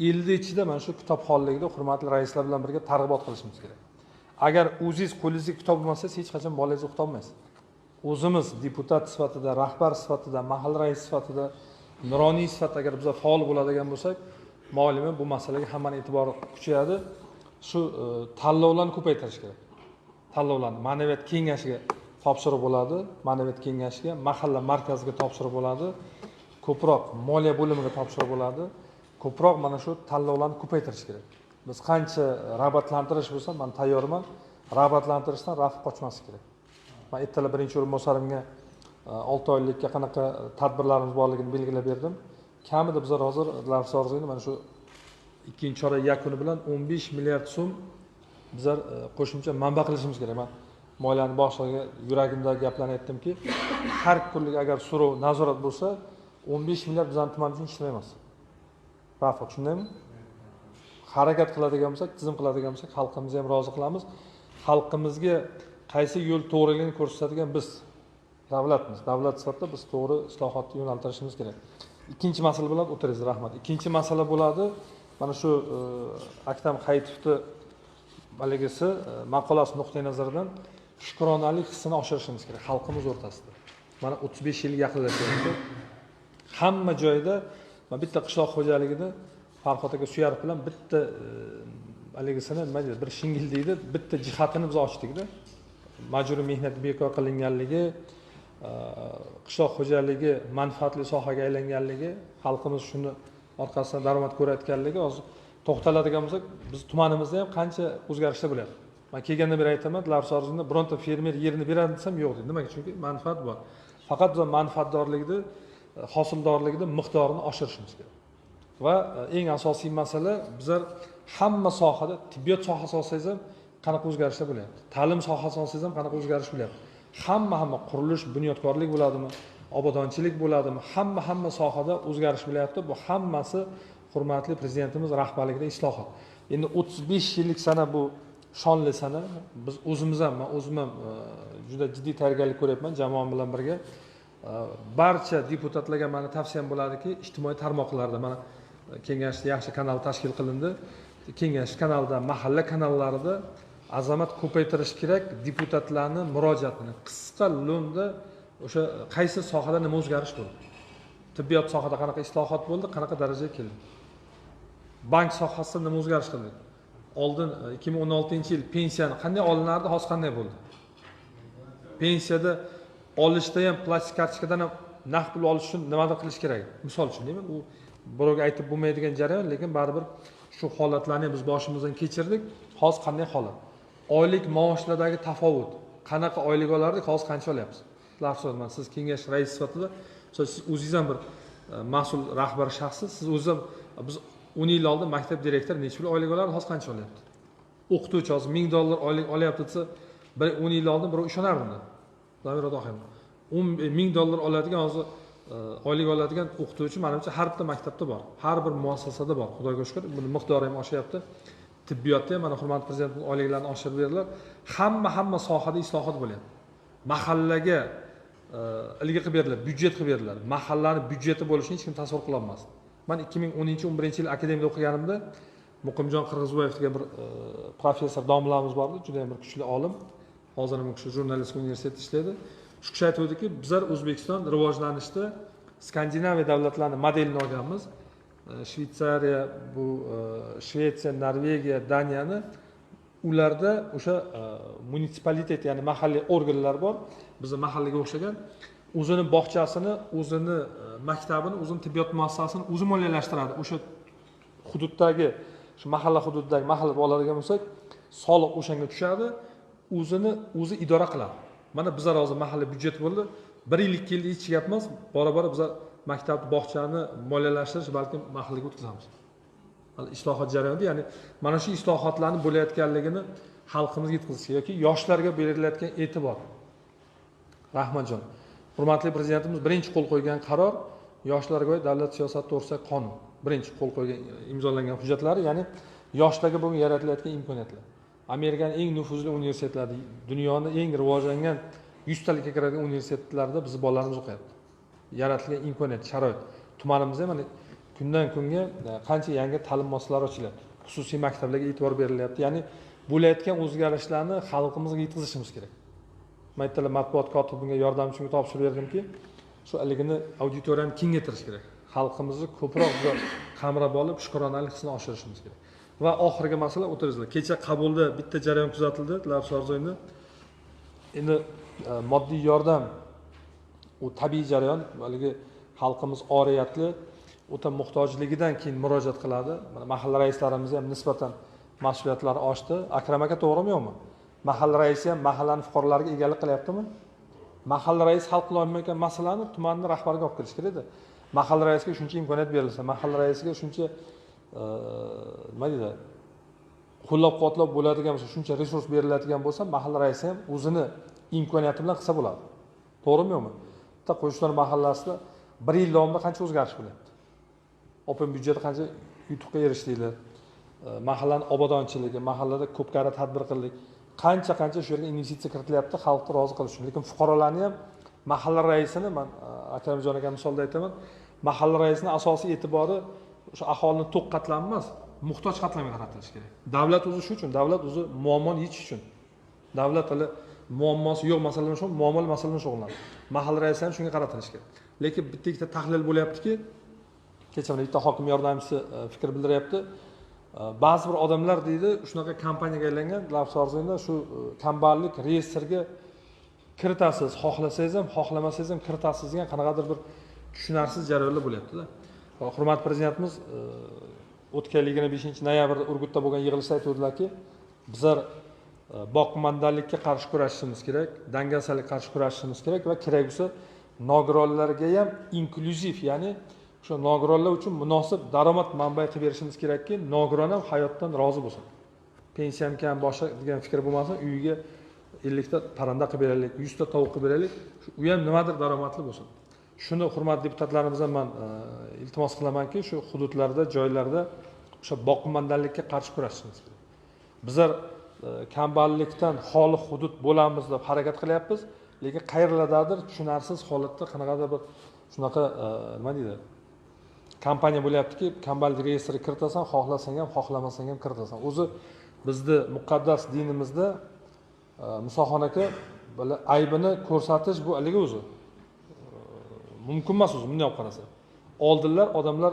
elni ichida mana shu kitobxonlikda hurmatli raislar bilan birga targ'ibot qilishimiz kerak. Agar o'zingiz qo'lingizga kitob bo'lmasa, hech qachon bolangizni o'qita olmaysiz. O'zimiz deputat sifatida, rahbar sifatida, mahalla rais sifatida, nuroniy sifatida agar biz faol bo'ladigan bo'lsak, ma'lumot bu masalaga hammaning e'tibori kuchayadi. Shu tanlovlarni ko'paytirish kerak. Tanlovlarni ma'naviyat kengashiga topshiriq bo'ladi, ma'naviyat kengashiga, mahalla markaziga topshiriq bo'ladi, ko'proq moliya bo'limiga topshiriq bo'ladi. Ko'proq mana shu tanlovlarni ko'paytirish kerak. Biz qancha rag'batlantirish bo'lsa, men tayyorman. Rag'batlantirishdan rafi qochmaslik kerak. Men ertalar birinchi o'rinbosarimga 6 oylikka qanaqa tadbirlarimiz borligini belgilab berdim. Kamida bizlar hozir lavsozini mana shu ikkinchi chorak yakuni bilan 15 milliard so'm bizlar qo'shimcha manba qilishimiz kerak. Men moliyani boshlig'iga yuragimdagi gaplarni aytdimki, har kunlik agar so'rov, nazorat bo'lsa, 15 milliard bizning tuman uchun hech nima emas. Rafa, tushundingmi? Harakat qiladigan bo'lsak, tizim qiladigan bo'lsak, xalqimizni ham rozi qilamiz. Xalqimizga qaysi yo'l to'g'riligini ko'rsatadigan biz davlatmiz. Davlat sifatida biz to'g'ri islohotni yo'naltirishimiz kerak. Ikkinchi masala bo'ladi, o'tiringiz, rahmat. Ikkinchi masala bo'ladi, mana shu Aktam Hayitovni maligisi maqolasi nuqtai nazaridan shukronalik hissini oshirishimiz kerak xalqimiz o'rtasida. Mana 35 yil yaqinlashyapti. Hamma joyda bitta qishloq xo'jaligida Farhod aka Suyarov bilan bitta haligisini nima deydi, bir shingil deydi, bitta jihatini biz ochdikda. Majburiy mehnat bekor qilinganligi, qishloq xo'jaligi manfaatli sohaga aylanganligi, xalqimiz shuni orqasidan daromad ko'rayotganligi, hozir to'xtaladigan bo'lsak, biz tumanimizda ham qancha o'zgarishlar bo'lyapti. Men kelgandan beri aytaman, Lavsozda bironta fermer yerini beradi desam yo'q deydi. Nimaga? Chunki manfaat bor. Faqat biz manfaatdorlikni, hosildorlikni miqdorini oshirishimiz kerak. Va eng asosiy masala, bizlar hamma sohada, tibbiyot sohasi olsangiz ham qanaqa o'zgarishlar bo'lyapti. Ta'lim sohasi olsangiz ham qanaqa o'zgarish bo'lyapti. Hamma qurilish, bunyodkorlik bo'ladimi, obodonchilik bo'ladimi, hamma sohada o'zgarish bo'lyapti. Bu hammasi hurmatli prezidentimiz rahbarligida islohot. Endi 35 yillik sana bu shonli sana. Biz o'zimiz ham, men o'zim ham juda jiddiy tayyorgarlik ko'ryapman jamoam bilan birga. Barcha deputatlarga meni tavsiyam bo'ladiki, ijtimoiy tarmoqlarda mana kengashda yaxshi kanal tashkil qilindi. Kengash kanalida, mahalla kanallarida azamat ko'paytirish kerak deputatlarning murojaatini qisqa lo'nda o'sha qaysi sohada nima o'zgarish bo'ldi? Tibbiyot sohada qanaqa islohot bo'ldi, qanaqa darajaga keldi? Bank sohasida nima o'zgarish qildik? Oldin 2016-yil pensiyani qanday olinardi, hozir qanday bo'ldi? Pensiyada olishda ham plastik kartochkadan ham naqd pul olish uchun nimadir qilish kerak. Misol uchun deyman, u birovga aytib bo'lmaydigan jarayon, lekin baribir shu holatlarni biz boshimizdan kechirdik. Hozir qanday holat? Oylik maoshlardagi tafovut, qanaqa oylik olardik, hozir qancha olyapsiz? Lafzman, siz kengash raisi sifatida, siz o'zingiz ham bir mas'ul rahbar shaxssiz, siz o'zingiz ham biz 10 yil oldin maktab direktori necha pul oylik olardi, hozir qancha olyapti? O'qituvchi hozir $1000 oylik olyapti desa, 10 yil oldin birov ishonardimi? Zamir Odoxim. $1000 oladigan hozir oylik oladigan o'qituvchi menimcha har bitta maktabda bor, har bir muassasada bor. Xudoga shukr, buni miqdori ham oshyapti. Tibbiyotda ham mana hurmatli prezidentning oyliklarini oshirib berdilar. Hamma sohada islohot bo'lyapti. Mahallaga ilgi qilib beriladi, byudjet qilib beriladi. Mahallani byudjeti bo'lishini hech kim tasavvur qila olmasdi. Men 2010-11 yil akademiyada o'qiganimda Muqimjon Qirg'izboyev degan bir professor domlamiz bor edi, juda ham bir kuchli olim. Hozir ham shu jurnalistika universitetida ishlaydi. Shu kishi aytuvdiki, bizlar O'zbekiston rivojlanishda Skandinaviya davlatlarini modelini olganmiz. Shvetsariya, bu Shvetsiya, Norvegiya, Daniyani ularda o'sha munitsipalitet, ya'ni mahalliy organlar bor. Bizning mahallaga o'xshagan o'zini bog'chasini, o'zini maktabini, o'zini tibbiyot muassasasini o'zi moliyalashtiradi. O'sha hududdagi, shu mahalla hududidagi mahallada oladigan bo'lsak, soliq o'shanga tushadi, o'zi idora qiladi. Mana bizlar hozir mahalla byudjet bo'ldi. 1 yil 2 yil hech gap emas, bora-bora bizlar maktabni, bog'chani moliyalashtirish balkim mahallaga o'tkazamiz. Hali islohot jarayonida, ya'ni mana shu islohotlarning bo'layotganligini xalqimizga yetkazish yoki yoshlarga berilayotgan e'tibor. Rahmatjon, hurmatli prezidentimiz birinchi qo'l qo'ygan qaror yoshlarga oid davlat siyosati to'g'risidagi qonun. Birinchi qo'l qo'ygan, imzolangan hujjatlari, ya'ni yoshlarga bugun yaratilayotgan imkoniyatlar. Amerikaning eng nufuzli universitetlarida, dunyoning eng rivojlangan 100 talikka kiradigan universitetlarda biz bolalarimiz o'qiyapti. Yaratilgan imkoniyat, sharoit. Tumanimizda mana kundan kunga qancha yangi ta'lim muassasalari ochilyapti. Xususiy maktablarga e'tibor berilyapti. Ya'ni bo'layotgan o'zgarishlarni xalqimizga yetkazishimiz kerak. Men aytdilar, matbuot kotibiga yordamchimga topshirib berdimki, shu aligini auditoriyani kengaytirish kerak. Xalqimizni ko'proq qamrab olib, shukronalik hissini oshirishimiz kerak. Va oxirgi masala o'tiringizlar. Kecha qabulda bitta jarayon kuzatildi, Labsorzoyni. Endi moddiy yordam u tabiiy jarayon, haligi xalqimiz oriyatli, o'ta muhtojligidan keyin murojaat qiladi. Mana mahalla raislarimiz ham nisbatan mas'uliyatlari oshdi. Akram aka to'g'rimi yo'qmi? Mahalla raisi ham mahallaning fuqarolariga egalik qilyaptimi? Mahalla raisi hal qila olmayotgan masalani tumanning rahbariga olib kelish kerak edi. Mahalla raisiga shuncha imkoniyat berilsa, mahalla raisiga shuncha nima deydi? Qo'llab-quvvatlab bo'ladigan bo'lsa, shuncha resurs beriladigan bo'lsa, mahalla raisi ham o'zini imkoniyati bilan qilsa bo'ladi. To'g'rimi yo'qmi? Bitta Qo'shlar mahallasida 1 yil davomida qancha o'zgarish bo'lyapti? Open byudjeti qancha yutuqqa erishdinglar? Mahallaning obodonchiligi, mahallada ko'p karra tadbir qildik. Qancha shu yerga investitsiya kiritilyapti xalqni rozi qilish uchun. Lekin fuqarolarni ham mahalla raisini, men Akramjon aka misolda aytaman, mahalla raisining asosiy e'tibori o'sha aholini to'q qatlam emas, muhtoj qatlamga qaratilishi kerak. Davlat o'zi shu uchun, davlat o'zi muammoni yechish uchun. Davlat hali muammosi yo'q masalalar uchun, muammoli masalalar shug'ullanadi. Mahalla raisi ham shunga qaratilishi kerak. Lekin bitta tahlil bo'lyaptiki, kecha mana bitta hokim yordamchisi fikr bildiryapti. Ba'zi bir odamlar deydi, shunaqa kompaniyaga aylangan Labsorzoyda shu kambag'allik reyestriga kiritasiz, xohlasangiz ham, xohlamasangiz ham kiritasiz degan qanaqadir bir tushunarsiz jarayonlar bo'lyapti-da. Hurmatli prezidentimiz o'tgan 25-noyabrda Urgutda bo'lgan yig'ilishda aytdilarki, bizlar boqimandalik qarshi kurashishimiz kerak, dangasalikka qarshi kurashishimiz kerak va kerak bo'lsa nogironlarga ham inklyuziv, ya'ni o'sha nogironlar uchun munosib daromad manbai qilib berishimiz kerakki, nogiron ham hayotdan rozi bo'lsin. Pensiyam kam boshqa degan fikr bo'lmasin, uyiga 50 ta parranda qilib beraylik, 100 ta tovuq qilib beraylik, u ham nimadir daromadli bo'lsin. Shuni hurmatli deputatlarimizdan men iltimos qilamanki, shu hududlarda, joylarda o'sha boqimandlikka qarshi kurashishimiz kerak. Bizlar kambag'allikdan xoli hudud bo'lamiz deb harakat qilyapmiz, lekin qayerlardadir tushunarsiz holatda qanaqadir bir shunaqa nima deydi? Kompaniya bo'lyaptiki, kambag'allik reyestriga kiritasan, xohlasang ham, xohlamasang ham kiritasan. O'zi bizning muqaddas dinimizda Musoxon aka aybini ko'rsatish bu haligi o'zi. mumkin emas o'zi bunday olib qarasa. Oldinlar odamlar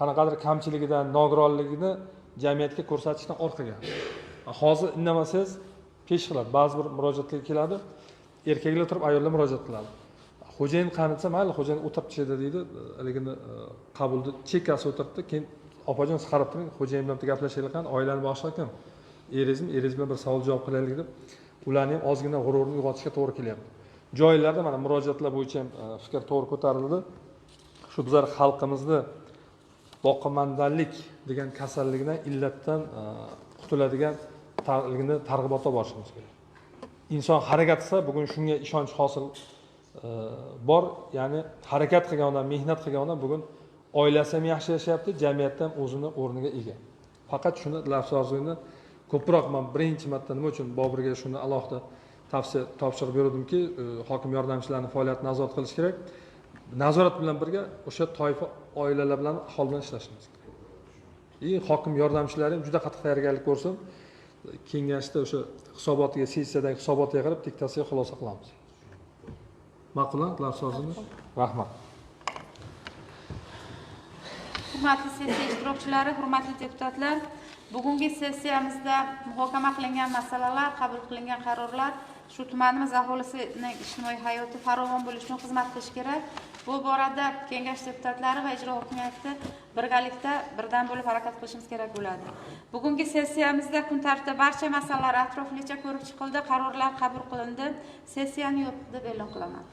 qanaqadir kamchiligidan, nogironligini jamiyatga ko'rsatishdan orqaga. Hozir indamasangiz pesh qiladi. Ba'zi bir murojaatlarga keladi, erkaklar turib ayollar murojaat qiladi. Xo'jayin qanitsa mayli, xo'jayin o'tiribchi edi deydi, haligini qabulda chekkasi o'tiribdi, keyin opajon siz qarab turing, xo'jayin bilan gaplashaylik, oilani boshlaykan. Eringiz bilan bir savol javob qilaylik deb, ularni ham ozgina g'ururini uyg'otishga to'g'ri kelyapti. Joylarda mana murojaatlar bo'yicha ham fikr to'g'ri ko'tarildi. Shu bizlar xalqimizni boqimandalik degan kasallikdan, illatdan qutuladigan targ'ibotga borishimiz kerak. Inson harakat qilsa, bugun shunga ishonch hosil bor, ya'ni harakat qilgan odam, mehnat qilgan odam bugun oilasi ham yaxshi yashayapti, jamiyatda ham o'zini o'rniga ega. Faqat shuni lafzozini ko'proq men birinchi marta nima uchun Boburga shuni alohida tavsiya topshirib berdimki, hokim yordamchilarini faoliyatini nazorat qilish kerak. Nazorat bilan birga o'sha toifa oilalar bilan aholi bilan ishlashimiz kerak. Hokim yordamchilari ham juda qattiq tayyorgarlik ko'rsin. Kengashda o'sha hisobotiga, sessiyadagi hisobotiga qarab diktasiyaga xulosa qilamiz. Ma'qulmi? Lafzozimiz? Rahmat. Hurmatli sessiya ishtirokchilari, hurmatli deputatlar, bugungi sessiyamizda muhokama qilingan masalalar, qabul qilingan qarorlar shu tumanimiz aholisining ijtimoiy hayoti farovon bo'lishi uchun xizmat qilish kerak. Bu borada kengash deputatlari va ijro hokimiyati birgalikda birdan bo'lib harakat qilishimiz kerak bo'ladi. Bugungi sessiyamizda kun tartibida barcha masalalar atroflicha ko'rib chiqildi, qarorlar qabul qilindi. Sessiyani yopiq deb e'lon qilaman.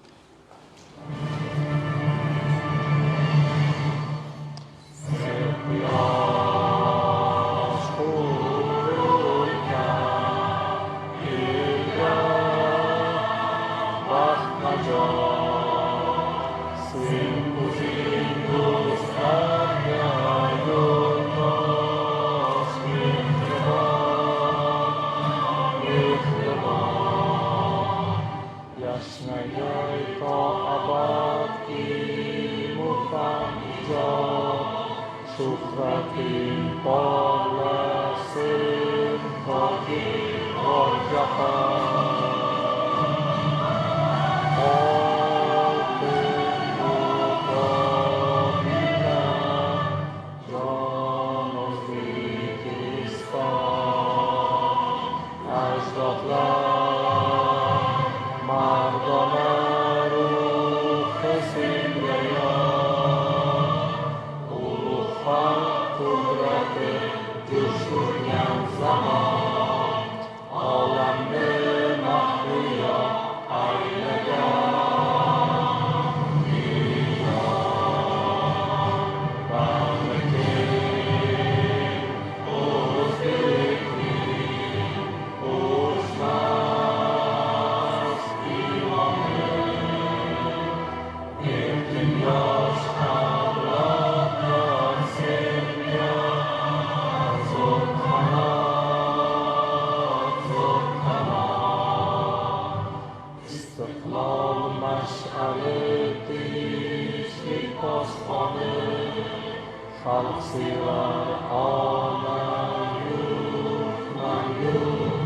Xalq sevar ona yurt, man yurt,